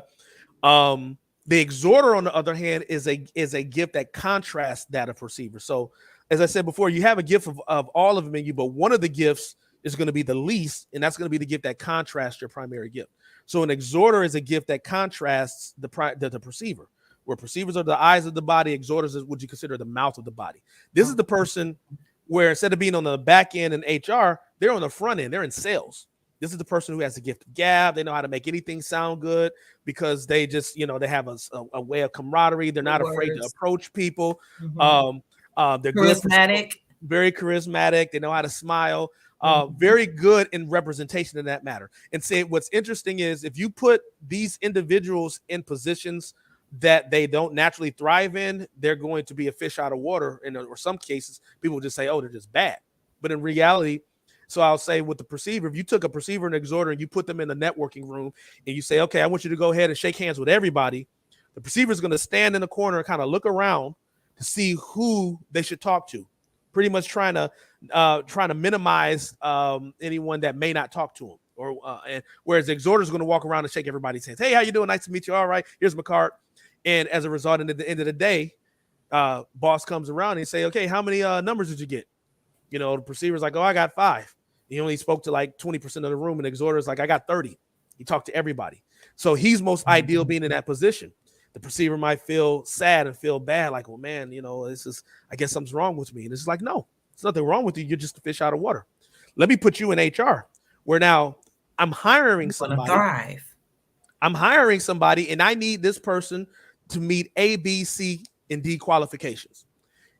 The exhorter, on the other hand, is a gift that contrasts that of perceiver. So, as I said before, you have a gift of all of them in you, but one of the gifts is going to be the least, and that's going to be the gift that contrasts your primary gift. So, an exhorter is a gift that contrasts the perceiver. Where perceivers are the eyes of the body, exhorters is what you consider the mouth of the body. This is the person where, instead of being on the back end in HR, they're on the front end. They're in sales. This is the person who has the gift of gab. They know how to make anything sound good, because they just, they have a way of camaraderie. They're not afraid to approach people. They're charismatic, very charismatic. They know how to smile. Very good in representation in that matter. And say, what's interesting is, if you put these individuals in positions that they don't naturally thrive in, they're going to be a fish out of water. Or some cases, people just say, oh, they're just bad. But in reality, so I'll say with the perceiver, if you took a perceiver and exhorter and you put them in the networking room and you say, okay, I want you to go ahead and shake hands with everybody, the perceiver is going to stand in the corner and kind of look around to see who they should talk to, pretty much trying to minimize anyone that may not talk to him. And whereas the exhorter is going to walk around and shake everybody's hands. Hey, how you doing? Nice to meet you. All right, here's my card. And as a result, at the end of the day, boss comes around and say, okay, how many numbers did you get? The perceiver's like, oh, I got 5. He only spoke to like 20% of the room, and the exhorter's like, I got 30. He talked to everybody. So he's most ideal being in that position. The perceiver might feel sad and feel bad, like, well, man, I guess something's wrong with me. And it's like, no, there's nothing wrong with you. You're just a fish out of water. Let me put you in HR, where now I'm hiring somebody. Thrive. I'm hiring somebody, and I need this person to meet A, B, C, and D qualifications.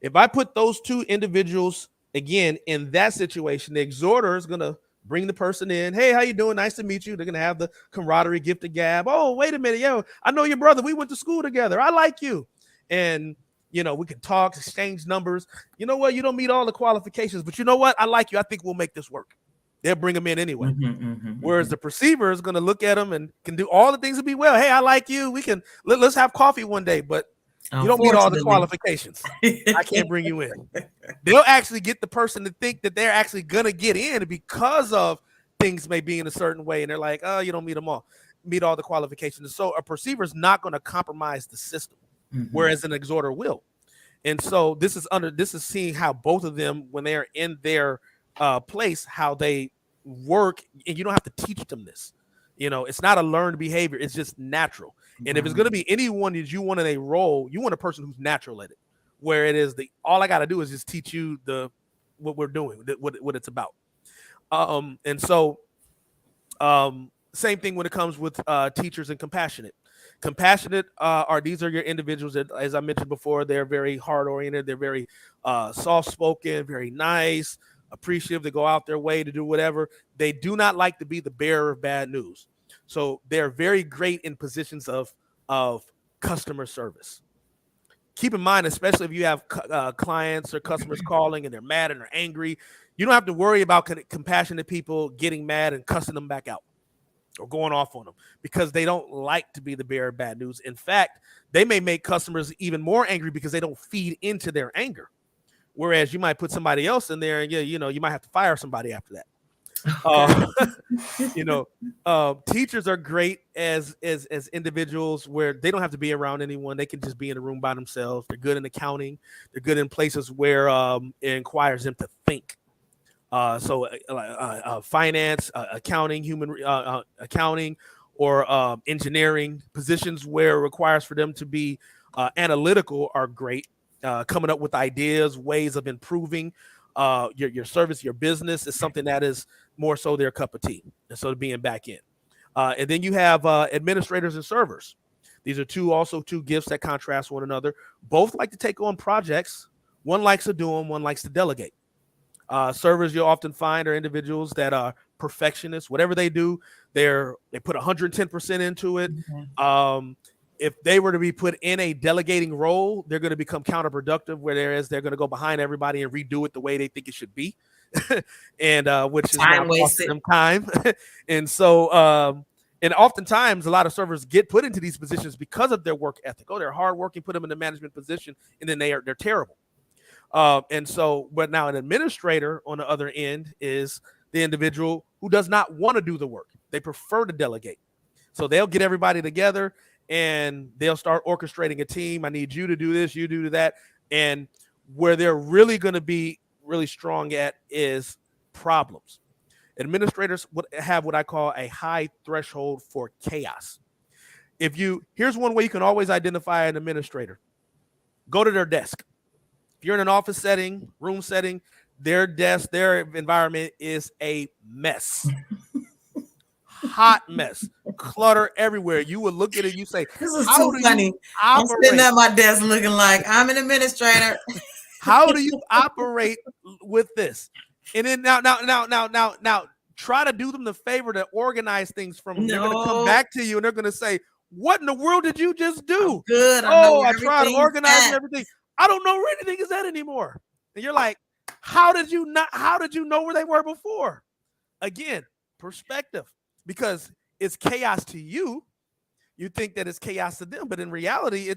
If I put those two individuals, again, in that situation, the exhorter is going to bring the person in. Hey, how you doing? Nice to meet you. They're going to have the camaraderie, gift of gab. Oh, wait a minute. Yo, I know your brother. We went to school together. I like you. And, we can talk, exchange numbers. You know what? You don't meet all the qualifications, but you know what? I like you. I think we'll make this work. They'll bring them in anyway. Whereas the perceiver is going to look at them and can do all the things to be well. Hey, I like you. We can let's have coffee one day, but you don't meet all the qualifications. I can't bring you in. They'll actually get the person to think that they're actually going to get in because of things may be in a certain way. And they're like, oh, you don't meet all the qualifications. So a perceiver is not going to compromise the system, whereas an exhorter will. And so this is seeing how both of them, when they're in their place, how they work, and you don't have to teach them this. It's not a learned behavior. It's just natural. And if it's going to be anyone that you want in a role, you want a person who's natural at it, where it is all I got to do is just teach you what we're doing, what it's about. And so same thing when it comes with teachers and compassionate. Compassionate these are your individuals that, as I mentioned before, they're very hard oriented. They're very soft spoken, very nice, appreciative. They go out their way to do whatever. They do not like to be the bearer of bad news. So they're very great in positions of customer service. Keep in mind, especially if you have clients or customers calling and they're mad and they're angry, you don't have to worry about compassionate people getting mad and cussing them back out or going off on them, because they don't like to be the bearer of bad news. In fact, they may make customers even more angry because they don't feed into their anger. Whereas you might put somebody else in there and you might have to fire somebody after that. Teachers are great as individuals where they don't have to be around anyone. They can just be in a room by themselves. They're good in accounting. They're good in places where it requires them to think. Finance, accounting, human accounting, or engineering positions where it requires for them to be analytical are great. Coming up with ideas, ways of improving your service, your business is something that is more so their cup of tea. And so being back in. And then you have administrators and servers. These are two gifts that contrast one another. Both like to take on projects. One likes to do them, one likes to delegate. Servers you'll often find are individuals that are perfectionists. Whatever they do, they put 110% into it. If they were to be put in a delegating role, they're going to become counterproductive, whereas they're going to go behind everybody and redo it the way they think it should be. And which is now costing them time. And so and oftentimes a lot of servers get put into these positions because of their work ethic. Oh, they're hardworking, put them in a management position, and then they're terrible. And so, but now an administrator on the other end is the individual who does not want to do the work. They prefer to delegate. So they'll get everybody together and they'll start orchestrating a team. I need you to do this, you do that. And where they're really going to be really strong at is problems. Administrators would have what I call a high threshold for chaos. Here's one way you can always identify an administrator. Go to their desk. If you're in an office setting, room setting, their desk, their environment is a mess. Hot mess. Clutter everywhere. You would look at it, you say, this is too funny. I'm sitting at my desk looking like I'm an administrator. How do you operate with this? And then now, try to do them the favor to organize things from them. They're going to come back to you and they're going to say, what in the world did you just do? I'm good. I tried to organize everything. I don't know where anything is at anymore. And you're like, how did you know where they were before? Again, perspective, because it's chaos to you. You think that it's chaos to them, but in reality,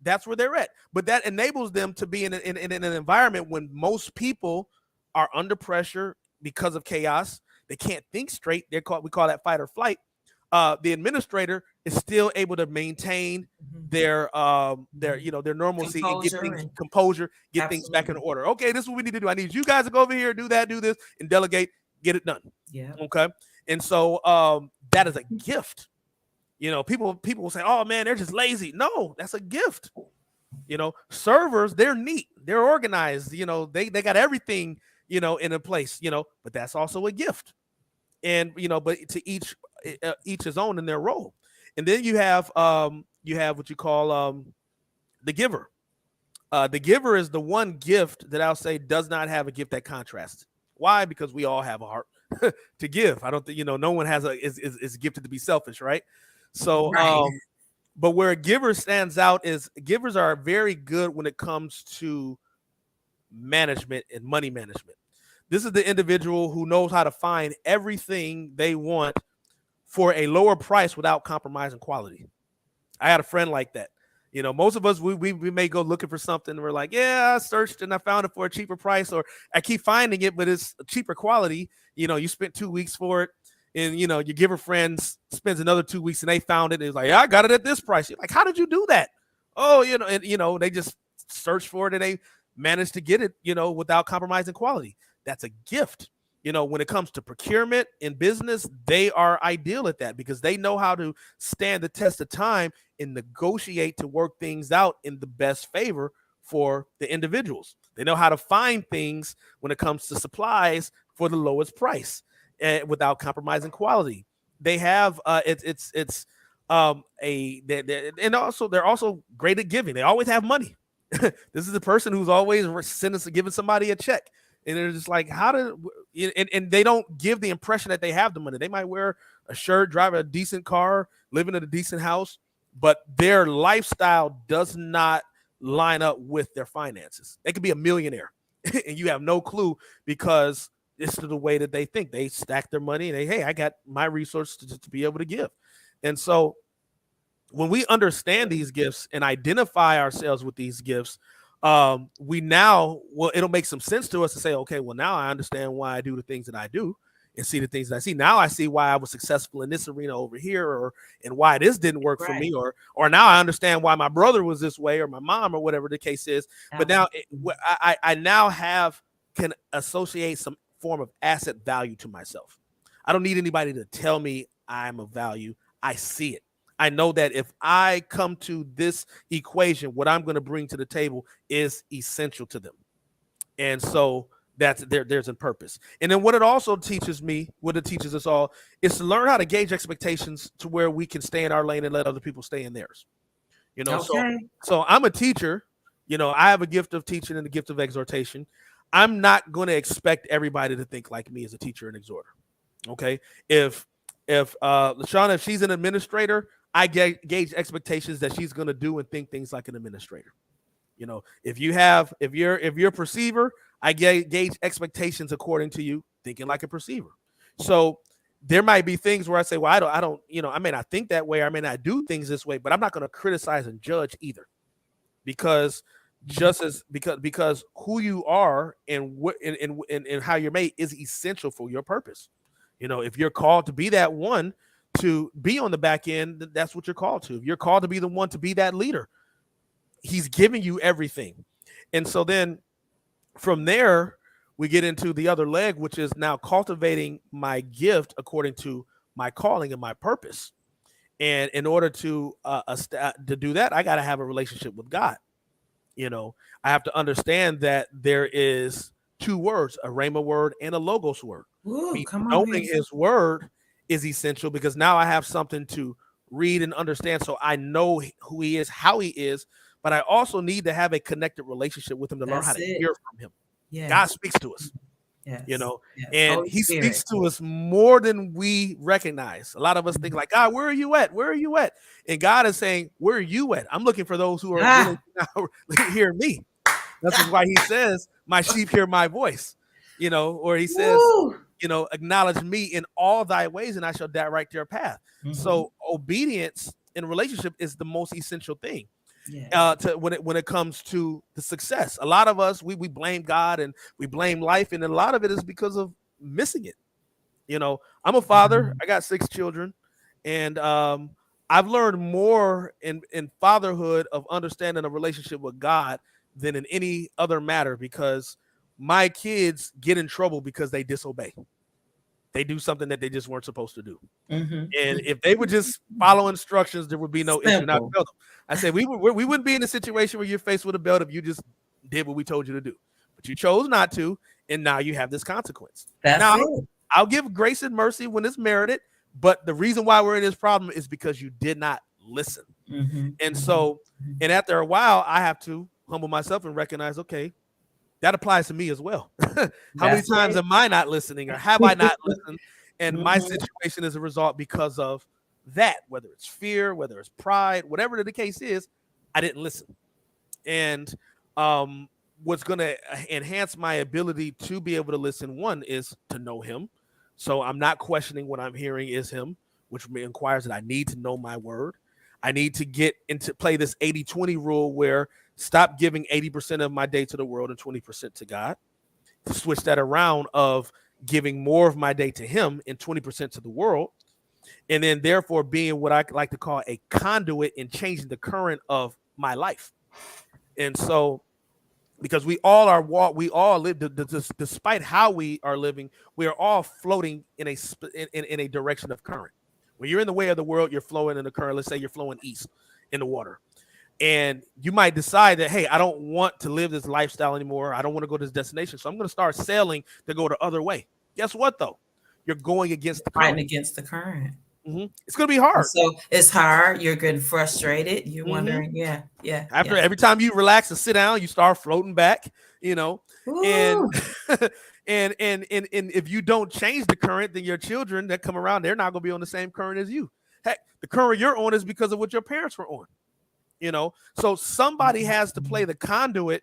that's where they're at. But that enables them to be in an environment when most people are under pressure because of chaos. They can't think straight. We call that fight or flight. The administrator is still able to maintain their normalcy and composure, get things back in order. Okay, this is what we need to do. I need you guys to go over here, do this, and delegate, get it done. Yeah. Okay. And so that is a gift. People will say, "Oh man, they're just lazy." No, that's a gift. Servers, they're neat, they're organized. They got everything in a place. But that's also a gift. And but to each his own in their role. And then you have what you call the giver. The giver is the one gift that I'll say does not have a gift that contrasts. Why? Because we all have a heart to give. I don't think no one is gifted to be selfish, right? So right. But where a giver stands out is givers are very good when it comes to management and money management. This is the individual who knows how to find everything they want for a lower price without compromising quality. I had a friend like that. Most of us, we may go looking for something. And we're like, yeah, I searched and I found it for a cheaper price, or I keep finding it, but it's a cheaper quality. You spent 2 weeks for it, and your giver friends spends another 2 weeks and they found it. And it's like, yeah, I got it at this price. You're like, how did you do that? Oh, they just searched for it and they managed to get it, without compromising quality. That's a gift. When it comes to procurement in business, they are ideal at that because they know how to stand the test of time and negotiate to work things out in the best favor for the individuals. They know how to find things when it comes to supplies for the lowest price without compromising quality. They have they're also great at giving. They always have money. This is the person who's always giving somebody a check. And they're just like, and they don't give the impression that they have the money. They might wear a shirt, drive a decent car, live in a decent house, but their lifestyle does not line up with their finances. They could be a millionaire and you have no clue because it's the way that they think. They stack their money and I got my resources to be able to give. And so when we understand these gifts and identify ourselves with these gifts, it'll make some sense to us to say, okay, well, now I understand why I do the things that I do and see the things that I see. Now I see why I was successful in this arena over here, and why this didn't work for me, or now I understand why my brother was this way, or my mom, or whatever the case is. But now I now can associate some form of asset value to myself. I don't need anybody to tell me I'm of value. I see it. I know that if I come to this equation, what I'm going to bring to the table is essential to them. And so there's a purpose. And then what it also teaches me, what it teaches us all, is to learn how to gauge expectations to where we can stay in our lane and let other people stay in theirs. You know, Okay. so I'm a teacher. You know, I have a gift of teaching and a gift of exhortation. I'm not going to expect everybody to think like me as a teacher and exhorter. Okay, if Lashana, if she's an administrator, I gauge expectations that she's going to do and think things like an administrator. You know, if you're a perceiver, I gauge expectations according to you thinking like a perceiver. So there might be things where I say, well, I don't, I may not think that way, or I may not do things this way, but I'm not going to criticize and judge either, because because who you are and what and how you're made is essential for your purpose. You know, if you're called to be that one to be on the back end, that's what you're called to. If you're called to be the one to be that leader, he's giving you everything. And so then from there, we get into the other leg, which is now cultivating my gift according to my calling and my purpose. And in order to do that, I got to have a relationship with God. You know, I have to understand that there is two words, a rhema word and a logos word. Ooh, come on Knowing here. his word is essential, because now I have something to read and understand, so I know who he is, how he is, but I also need to have a connected relationship with him to learn how That's to it. hear from him. Yes. God speaks to us. Yes. You know, Yes. and Holy he Spirit. speaks to us more than we recognize. A lot of us think like, God, where are you at? Where are you at? And God is saying, where are you at? I'm looking for those who are willing to hear me. That's why he says, my sheep hear my voice, you know, or he says, Woo. you know, acknowledge me in all thy ways and I shall direct your path. Mhm. So obedience in a relationship is the most essential thing. Yes. To when it comes to the success. A lot of us we blame God and we blame life, and a lot of it is because of missing it. You know, I'm a father. I got 6 children, and I've learned more in fatherhood of understanding a relationship with God than in any other matter, because my kids get in trouble because they disobey. They do something that they just weren't supposed to do. Mhm. And if they would just follow instructions, there would be no issue. Now, Simple. I said we wouldn't be in a situation where you're faced with a belt if you just did what we told you to do, but you chose not to, and now you have this consequence. That's Now, it. I'll give grace and mercy when it's merited, but the reason why we're in this problem is because you did not listen. Mhm. And so, and after a while, I have to humble myself and recognize, okay, that applies to me as well. How many That's times it. am I not listening, or have I not listened? And my Mhm. situation is a result because of that, whether it's fear, whether it's pride, whatever the case is, I didn't listen. And what's going to enhance my ability to be able to listen, one, is to know him. So I'm not questioning what I'm hearing is him, which requires that I need to know my word. I need to get into play this 80-20 rule, where stop giving 80% of my day to the world and 20% to God. To switch that around of giving more of my day to him and 20% to the world. And then therefore being what I like to call a conduit in changing the current of my life. And so, because we all live, despite how we are living, we are all floating in a direction of current. When you're in the way of the world, you're flowing in the current. Let's say you're flowing east in the water. And you might decide that, hey, I don't want to live this lifestyle anymore. I don't want to go to this destination. So I'm going to start sailing to go the other way. Guess what, though? You're going against the Fighting current. against the current. It's going to be hard. So it's hard. You're getting frustrated. You're wondering, yeah. After every time you relax and sit down, you start floating back, you know, and, Ooh. and if you don't change the current, then your children that come around, they're not going to be on the same current as you. Heck, the current you're on is because of what your parents were on, you know. So somebody has to play the conduit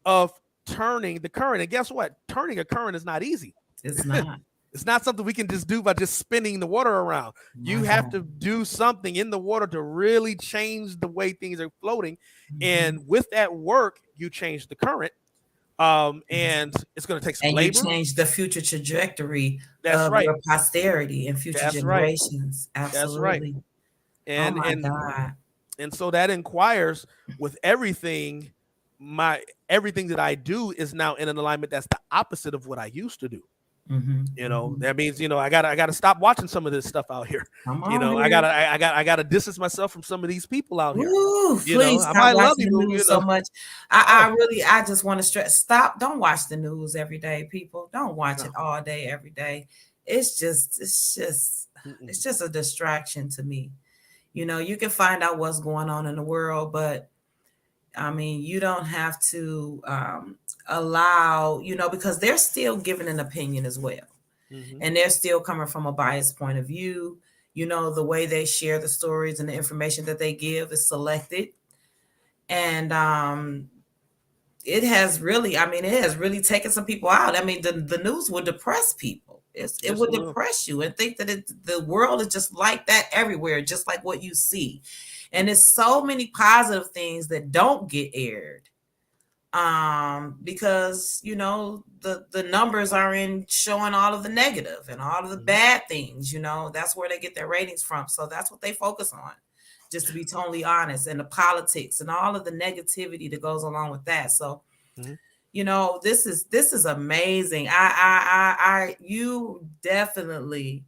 of turning the current. And guess what? Turning a current is not easy. It's not. It's not something we can just do by just spinning the water around. You have to do something in the water to really change the way things are floating. And with that work, you change the current. And it's going to take some And labor. you change the future trajectory That's of right. your posterity and future That's right. generations. That's right. Absolutely. And Oh my God. and so that inquires with everything. Everything that I do is now in an alignment that's the opposite of what I used to do. You know, that means, you know, I gotta stop watching some of this stuff out here. You know, I gotta distance myself from some of these people out here. Ooh, You know, please I stop might love watching you, the you news so know. much. I just want to stress, stop. Don't watch the news every day, people. Don't watch it all day, every day. It's just a distraction to me. You can find out what's going on in the world, but I mean, you don't have to allow, because they're still giving an opinion as well. Mm-hmm. And they're still coming from a biased point of view. The way they share the stories and the information that they give is selected. And it has really taken some people out. I mean, the news will depress people. It Yes, would it will. depress you and think that the world is just like that everywhere, just like what you see. And there's so many positive things that don't get aired, because the numbers are in showing all of the negative and all of the Mm-hmm. bad things. That's where they get their ratings from, so that's what they focus on, just to be totally honest, and the politics and all of the negativity that goes along with that. So Mm-hmm. this is amazing. I you definitely,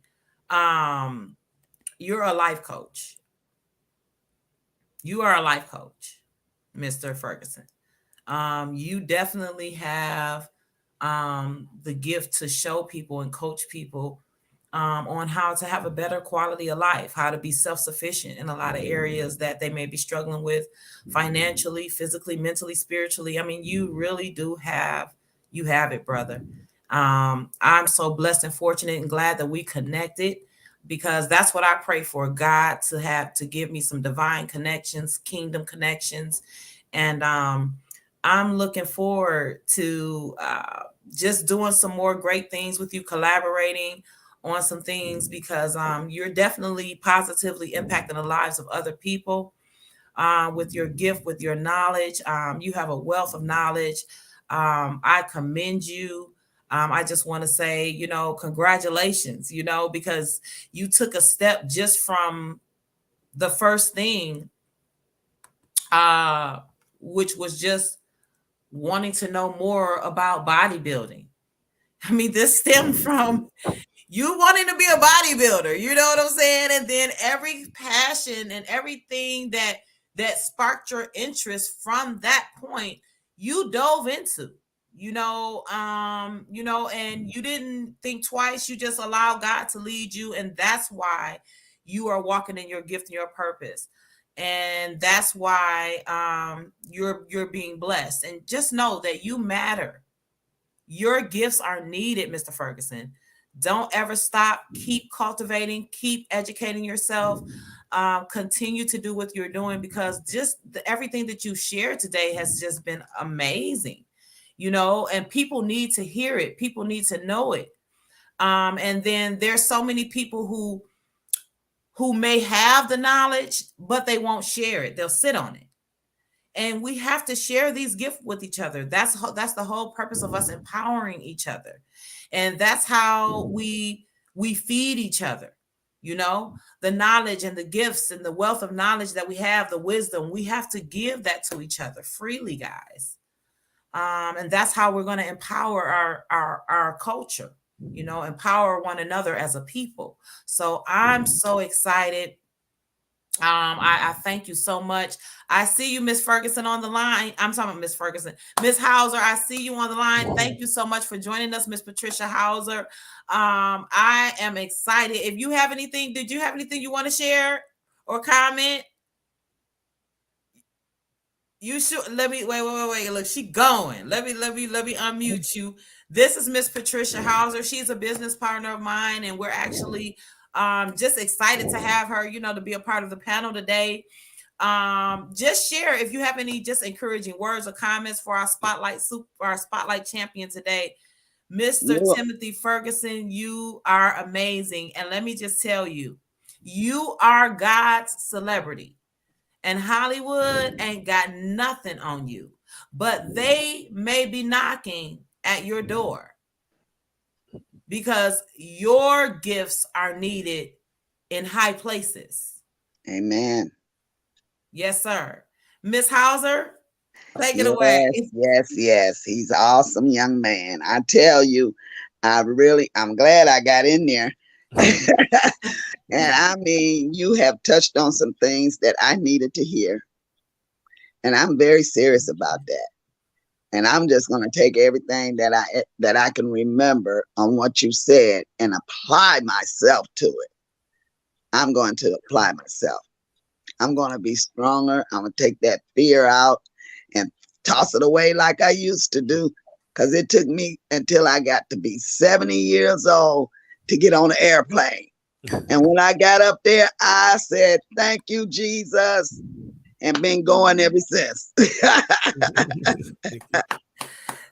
um you're a life coach. You are a life coach, Mr. Ferguson. You definitely have the gift to show people and coach people on how to have a better quality of life, how to be self-sufficient in a lot of areas that they may be struggling with financially, physically, mentally, spiritually. I mean, you really do have it, brother. I'm so blessed and fortunate and glad that we connected, because that's what I pray for, God to have to give me some divine connections, kingdom connections. And I'm looking forward to just doing some more great things with you, collaborating on some things, because you're definitely positively impacting the lives of other people with your gift, with your knowledge. You have a wealth of knowledge. I commend you. I just want to say, congratulations, because you took a step just from the first thing, uh, which was just wanting to know more about bodybuilding. I mean, this stemmed from you wanting to be a bodybuilder, you know what I'm saying? And then every passion and everything that sparked your interest from that point, you dove into, and you didn't think twice. You just allow God to lead you, and that's why you are walking in your gift and your purpose. And that's why you're being blessed. And just know that you matter. Your gifts are needed, Mr. Ferguson. Don't ever stop. Keep cultivating, keep educating yourself. Continue to do what you're doing, because just everything that you shared today has just been amazing, and people need to hear it. People need to know it. And then there's so many people who may have the knowledge, but they won't share it. They'll sit on it. And we have to share these gifts with each other. That's the whole purpose of us empowering each other, and that's how we feed each other. The knowledge and the gifts and the wealth of knowledge that we have, the wisdom, we have to give that to each other freely, guys. And that's how we're going to empower our culture. Empower one another as a people. So I'm so excited. I thank you so much. I see you, Miss Ferguson, on the line. I'm talking about Miss Ferguson. Miss Hauser, I see you on the line. Thank you so much for joining us, Miss Patricia Hauser. I am excited. If you have anything, did you have anything you want to share or comment? You should let me wait. Look, she going. Let me unmute you. This is Miss Patricia Hauser. She's a business partner of mine, and we're actually just excited to have her, to be a part of the panel today. Just share if you have any just encouraging words or comments for our spotlight champion today, Mr. You're, Timothy Ferguson. You are amazing, and let me just tell you, you are God's celebrity. And Hollywood ain't got nothing on you, but they may be knocking at your door, because your gifts are needed in high places. amen. Yes, sir. Miss Hauser, take it away. Yes. He's an awesome young man. I tell you, I'm glad I got in there. And I mean, you have touched on some things that I needed to hear. And I'm very serious about that. And I'm just going to take everything that I can remember on what you said and apply myself to it. I'm going to apply myself. I'm going to be stronger. I'm going to take that fear out and toss it away like I used to do. Because it took me until I got to be 70 years old to get on an airplane. And when I got up there, I said, thank you, Jesus, and been going ever since.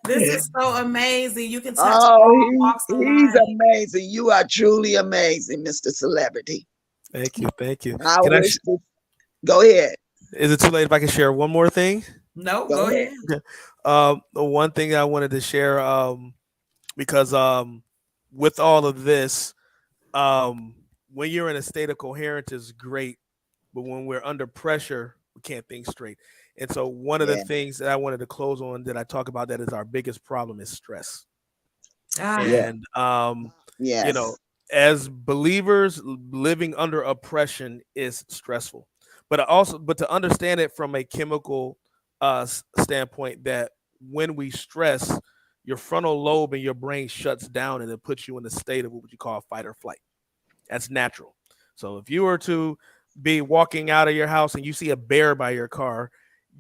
This is so amazing. You can touch Oh, all walks of he's life. amazing. You are truly amazing, Mr. Celebrity. Thank you. I wish to go ahead. Is it too late if I can share one more thing? No, go ahead. The one thing I wanted to share, because with all of this, when you're in a state of coherence is great, but when we're under pressure, we can't think straight. And so one of the things that I wanted to close on that I talk about that is our biggest problem is stress. And you know, as believers, living under oppression is stressful. But to understand it from a chemical standpoint, that when we stress, your frontal lobe in your brain shuts down and it puts you in a state of what you call fight or flight. That's natural. So if you were to be walking out of your house and you see a bear by your car,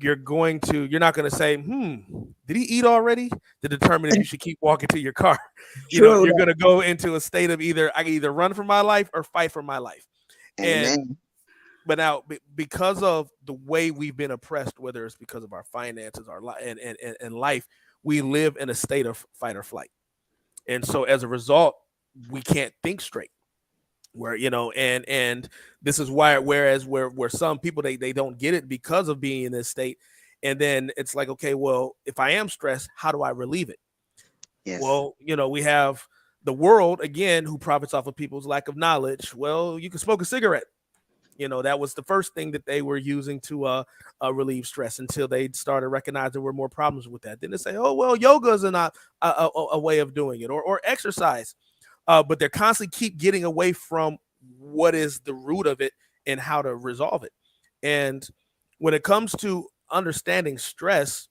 you're not going to say, did he eat already? To determine if you should keep walking to your car. You're going to go into a state of I can either run for my life or fight for my life. Amen. But now, because of the way we've been oppressed, whether it's because of our finances, our and life, we live in a state of fight or flight. And so as a result, we can't think straight. Where and this is why, whereas where some people they don't get it because of being in this state, and then it's like, okay, well, if I am stressed, how do I relieve it? Yes. Well, we have the world again who profits off of people's lack of knowledge. Well, you can smoke a cigarette. That was the first thing that they were using to relieve stress until they started recognizing there were more problems with that. Then they say, oh well, yoga is a way of doing it, or exercise. But they're constantly keep getting away from what is the root of it and how to resolve it. And when it comes to understanding stress,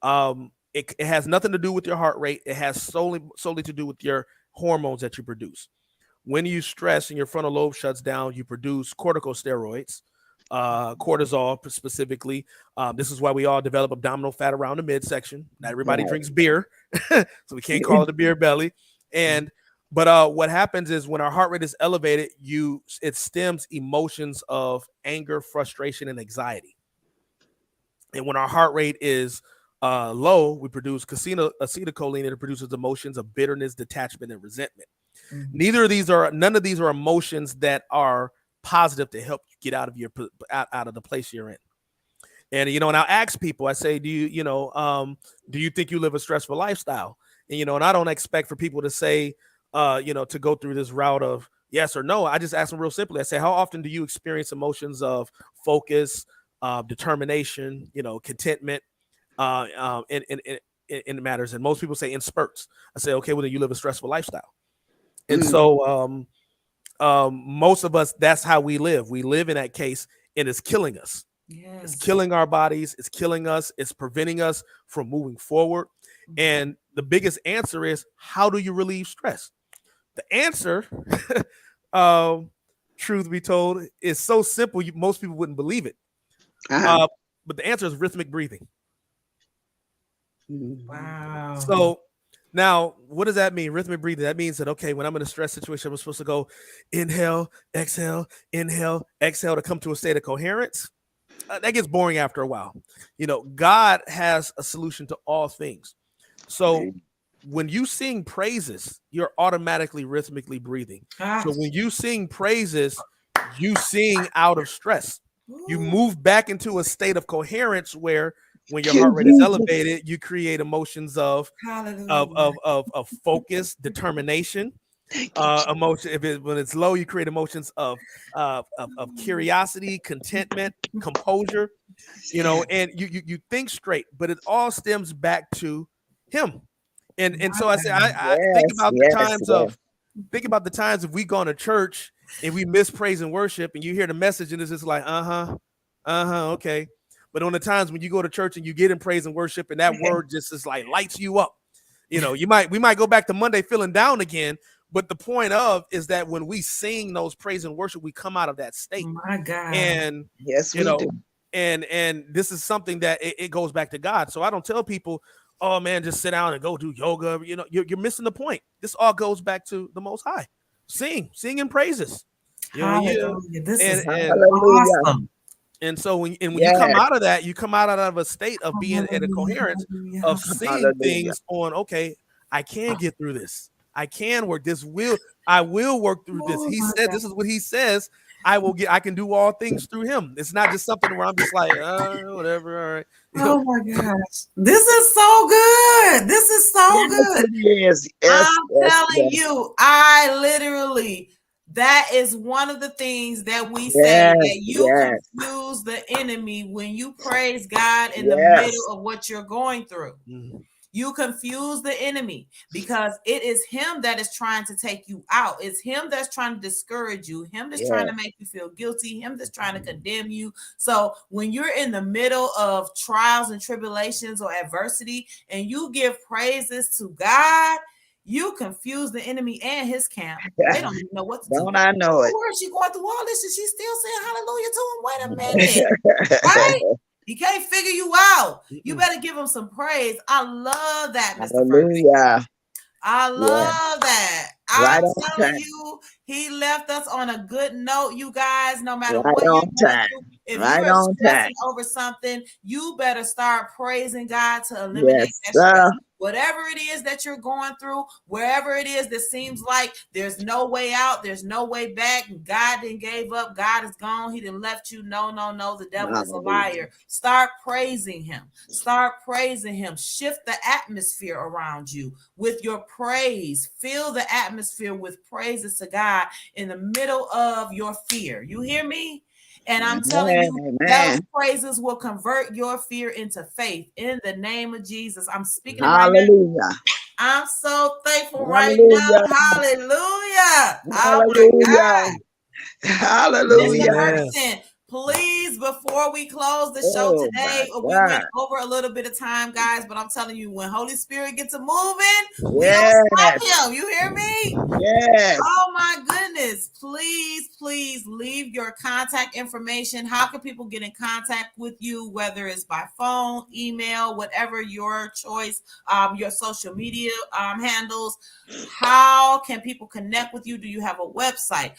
it has nothing to do with your heart rate. It has solely to do with your hormones that you produce. When you stress and your frontal lobe shuts down, you produce corticosteroids, cortisol specifically. This is why we all develop abdominal fat around the midsection. Not everybody drinks beer, so we can't call it a beer belly. But what happens is when our heart rate is elevated, it stems emotions of anger, frustration, and anxiety. And when our heart rate is low, we produce acetylcholine, and it produces emotions of bitterness, detachment, and resentment. Mm-hmm. None of these are emotions that are positive to help you get out of the place you're in. And and I'll ask people, I say, do you think you live a stressful lifestyle? And and I don't expect for people to say, to go through this route of yes or no. I just ask them real simply. I say, how often do you experience emotions of focus, determination, contentment, in matters? And most people say in spurts. I say, okay, well, then you live a stressful lifestyle. And so most of us, that's how we live. We live in that case, and it's killing us. Yes. It's killing our bodies. It's killing us. It's preventing us from moving forward. Mm-hmm. And the biggest answer is, how do you relieve stress? The answer, truth be told, is so simple, most people wouldn't believe it. Uh-huh. But the answer is rhythmic breathing. Wow. So now, what does that mean? Rhythmic breathing. That means that, okay, when I'm in a stress situation, I'm supposed to go inhale, exhale to come to a state of coherence. That gets boring after a while. God has a solution to all things. So when you sing praises, you're automatically rhythmically breathing. So when you sing praises, you sing out of stress. You move back into a state of coherence where when your heart rate is elevated, you create emotions of focus, determination, emotion. When it's low, you create emotions of curiosity, contentment, composure, and you think straight, but it all stems back to Him. And so I say, I think about the times if we go to church and we miss praise and worship, and you hear the message and it's just like, okay. But on the times when you go to church and you get in praise and worship, and that word just is like lights you up, we might go back to Monday feeling down again, But the point of is that when we sing those praise and worship, we come out of that state. My God. And Yes, you we know, do. and this is something that it goes back to God. So I don't tell people, oh man, just sit down and go do yoga. You know, you're missing the point. This all goes back to the Most High. Sing in praises. You know, Hallelujah. This is Hallelujah. awesome. and so when you Yes. come out of that, you come out of a state of being in a coherence Hallelujah. of seeing Hallelujah. things on, okay, I can get through this. I can work this. I will work through this. Oh, He my said, God. this is what he says. I can do all things through him. It's not just something where I'm just like, whatever. All right. You know, Oh my gosh. This is so good. This is so Yes, good. it is. Yes, I'm yes, telling yes. you, I literally, that is one of the things that we say, Yes, that you yes, confuse the enemy when you praise God in the yes. middle of what you're going through. Mhm. You confuse the enemy because it is him that is trying to take you out. It's him that's trying to discourage you, him that's trying to make you feel guilty, him that's trying to condemn you. So when you're in the middle of trials and tribulations or adversity and you give praises to God, you confuse the enemy and his camp. They don't even know what to do. Don't I know it? Where is she going through all this and she's still saying hallelujah to him? Wait a minute. Right? He can't figure you out. You better give him some praise. I love that, Mr. Ferguson. Hallelujah. I Yeah. love that. Right I'm on telling time. you, he left us on a good note, you guys. No matter Right what you're on going time. through, if Right you're on time. stressing over something, you better start praising God to eliminate Yes, that stress. sir. Whatever it is that you're going through, wherever it is that seems like there's no way out, there's no way back, God didn't give up, God is gone, he didn't left you. No, the devil is a liar. Start praising him. Start praising him. Shift the atmosphere around you with your praise. Fill the atmosphere with praises to God in the middle of your fear. You hear me? And I'm telling you, those praises will convert your fear into faith in the name of Jesus. I'm speaking it right now. Hallelujah. I'm so thankful right now. Hallelujah. Oh my God. Hallelujah. Mr. Ferguson, please, before we close the show Oh, today, my we God. went over a little bit of time, guys, but I'm telling you, when Holy Spirit gets a moving, we Yes. don't stop him. You hear me? Yes. Oh my goodness. Please leave your contact information. How can people get in contact with you, whether it's by phone, email, whatever your choice, your social media handles? How can people connect with you? Do you have a website?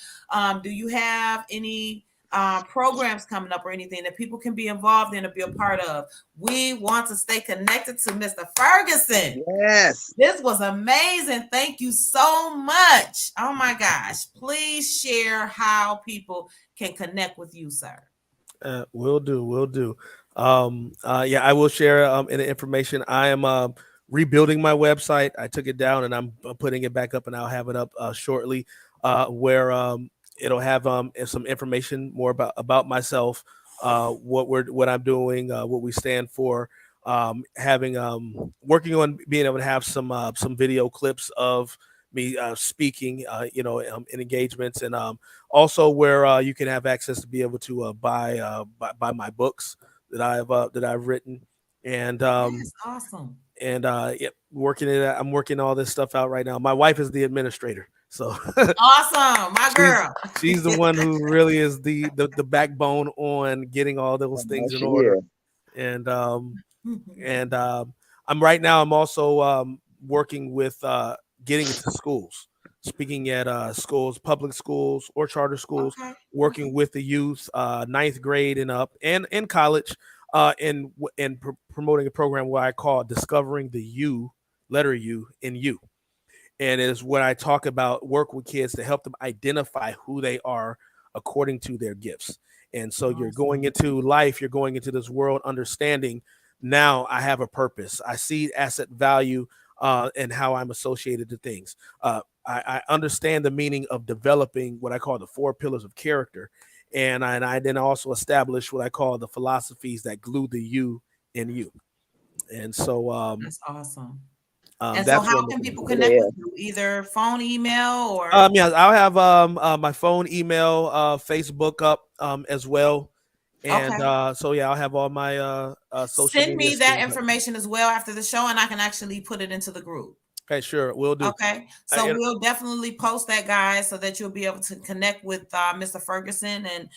Do you have any programs coming up or anything that people can be involved in or be a part of? We want to stay connected to Mr. Ferguson. Yes. This was amazing. Thank you so much. Oh my gosh. Please share how people can connect with you, sir. Will do. Yeah, I will share in the information. I am rebuilding my website. I took it down and I'm putting it back up, and I'll have it up shortly, where it'll have some information more about myself, what I'm doing, what we stand for. Having working on being able to have some video clips of me speaking, in engagements, and also where you can have access to be able to buy my books that I've written, and That's awesome. and yeah, I'm working all this stuff out right now. My wife is the administrator, so Awesome, my girl. she's the one who really is the backbone on getting all those things in order. And I'm also working with getting into schools, speaking at schools, public schools or charter schools, working with the youth, ninth grade and up, and in college, and promoting a program where I call Discovering the You, letter U in You. And it is what I talk about, work with kids to help them identify who they are according to their gifts. And so you're going into life, you're going into this world understanding, now I have a purpose. I see asset value and how I'm associated to things. I understand the meaning of developing what I call the 4 pillars of character. And I then also establish what I call the philosophies that glue the you in you. And so that's awesome. And so how can people connect with you? Either phone, email, or yeah, I'll have my phone, email, Facebook up as well. And so yeah, I'll have all my social send media me that information as well after the show, and I can actually put it into the group. Okay, sure, we'll do. Okay, so we'll definitely post that, guys, so that you'll be able to connect with Mr. Ferguson and,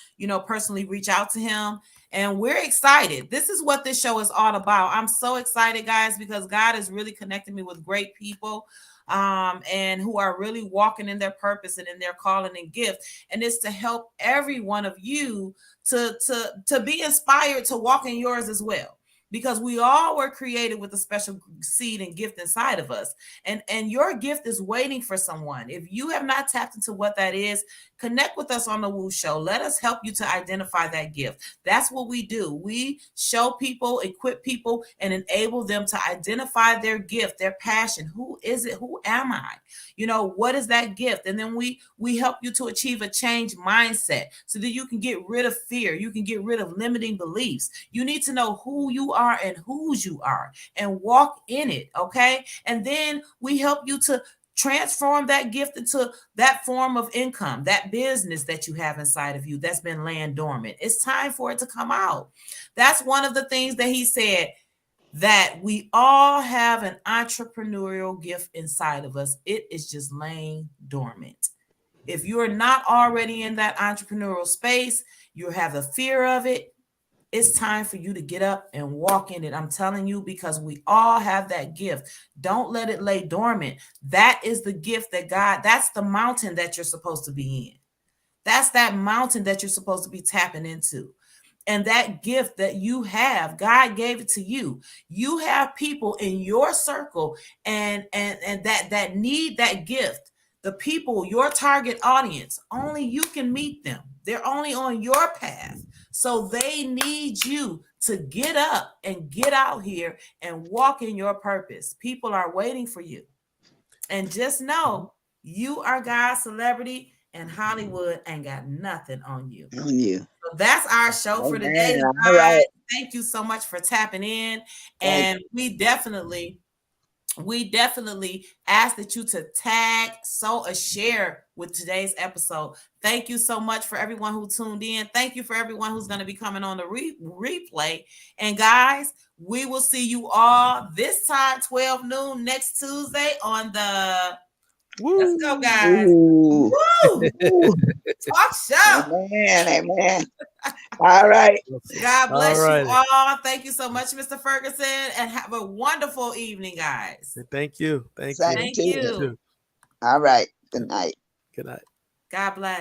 personally reach out to him. And we're excited. This is what this show is all about. I'm so excited, guys, because God is really connecting me with great people and who are really walking in their purpose and in their calling and gift. And it's to help every one of you to be inspired to walk in yours as well. Because we all were created with a special seed and gift inside of us. And your gift is waiting for someone. If you have not tapped into what that is, connect with us on the Woo Show. Let us help you to identify that gift. That's what we do. We show people, equip people, and enable them to identify their gift, their passion. Who is it? Who am I? What is that gift? And then we help you to achieve a change mindset so that you can get rid of fear. You can get rid of limiting beliefs. You need to know who you are and whose you are and walk in it. Okay. And then we help you to transform that gift into that form of income, that business that you have inside of you that's been laying dormant. It's time for it to come out. That's one of the things that he said, that we all have an entrepreneurial gift inside of us. It is just laying dormant. If you're not already in that entrepreneurial space, you have the fear of it. It's time for you to get up and walk in it. I'm telling you, because we all have that gift. Don't let it lay dormant. That is the gift that God, that's the mountain that you're supposed to be in. That's that mountain that you're supposed to be tapping into. And that gift that you have, God gave it to you. You have people in your circle and that need that gift. The people, your target audience, only you can meet them. They're only on your path. So they need you to get up and get out here and walk in your purpose. People are waiting for you. And just know you are God's celebrity, and Hollywood ain't got nothing on you. So that's our show for today. All right. Thank you so much for tapping in. And we definitely ask that you to tag, sow a share with today's episode. Thank you so much for everyone who tuned in. Thank you for everyone who's going to be coming on the replay. And guys, we will see you all this time, 12 noon next Tuesday on the Let's go, guys. Woo! Talk show. Amen. All right. God bless you all. Thank you so much, Mr. Ferguson, and have a wonderful evening, guys. Thank you. Thank you. All right. Good night. Good night. God bless.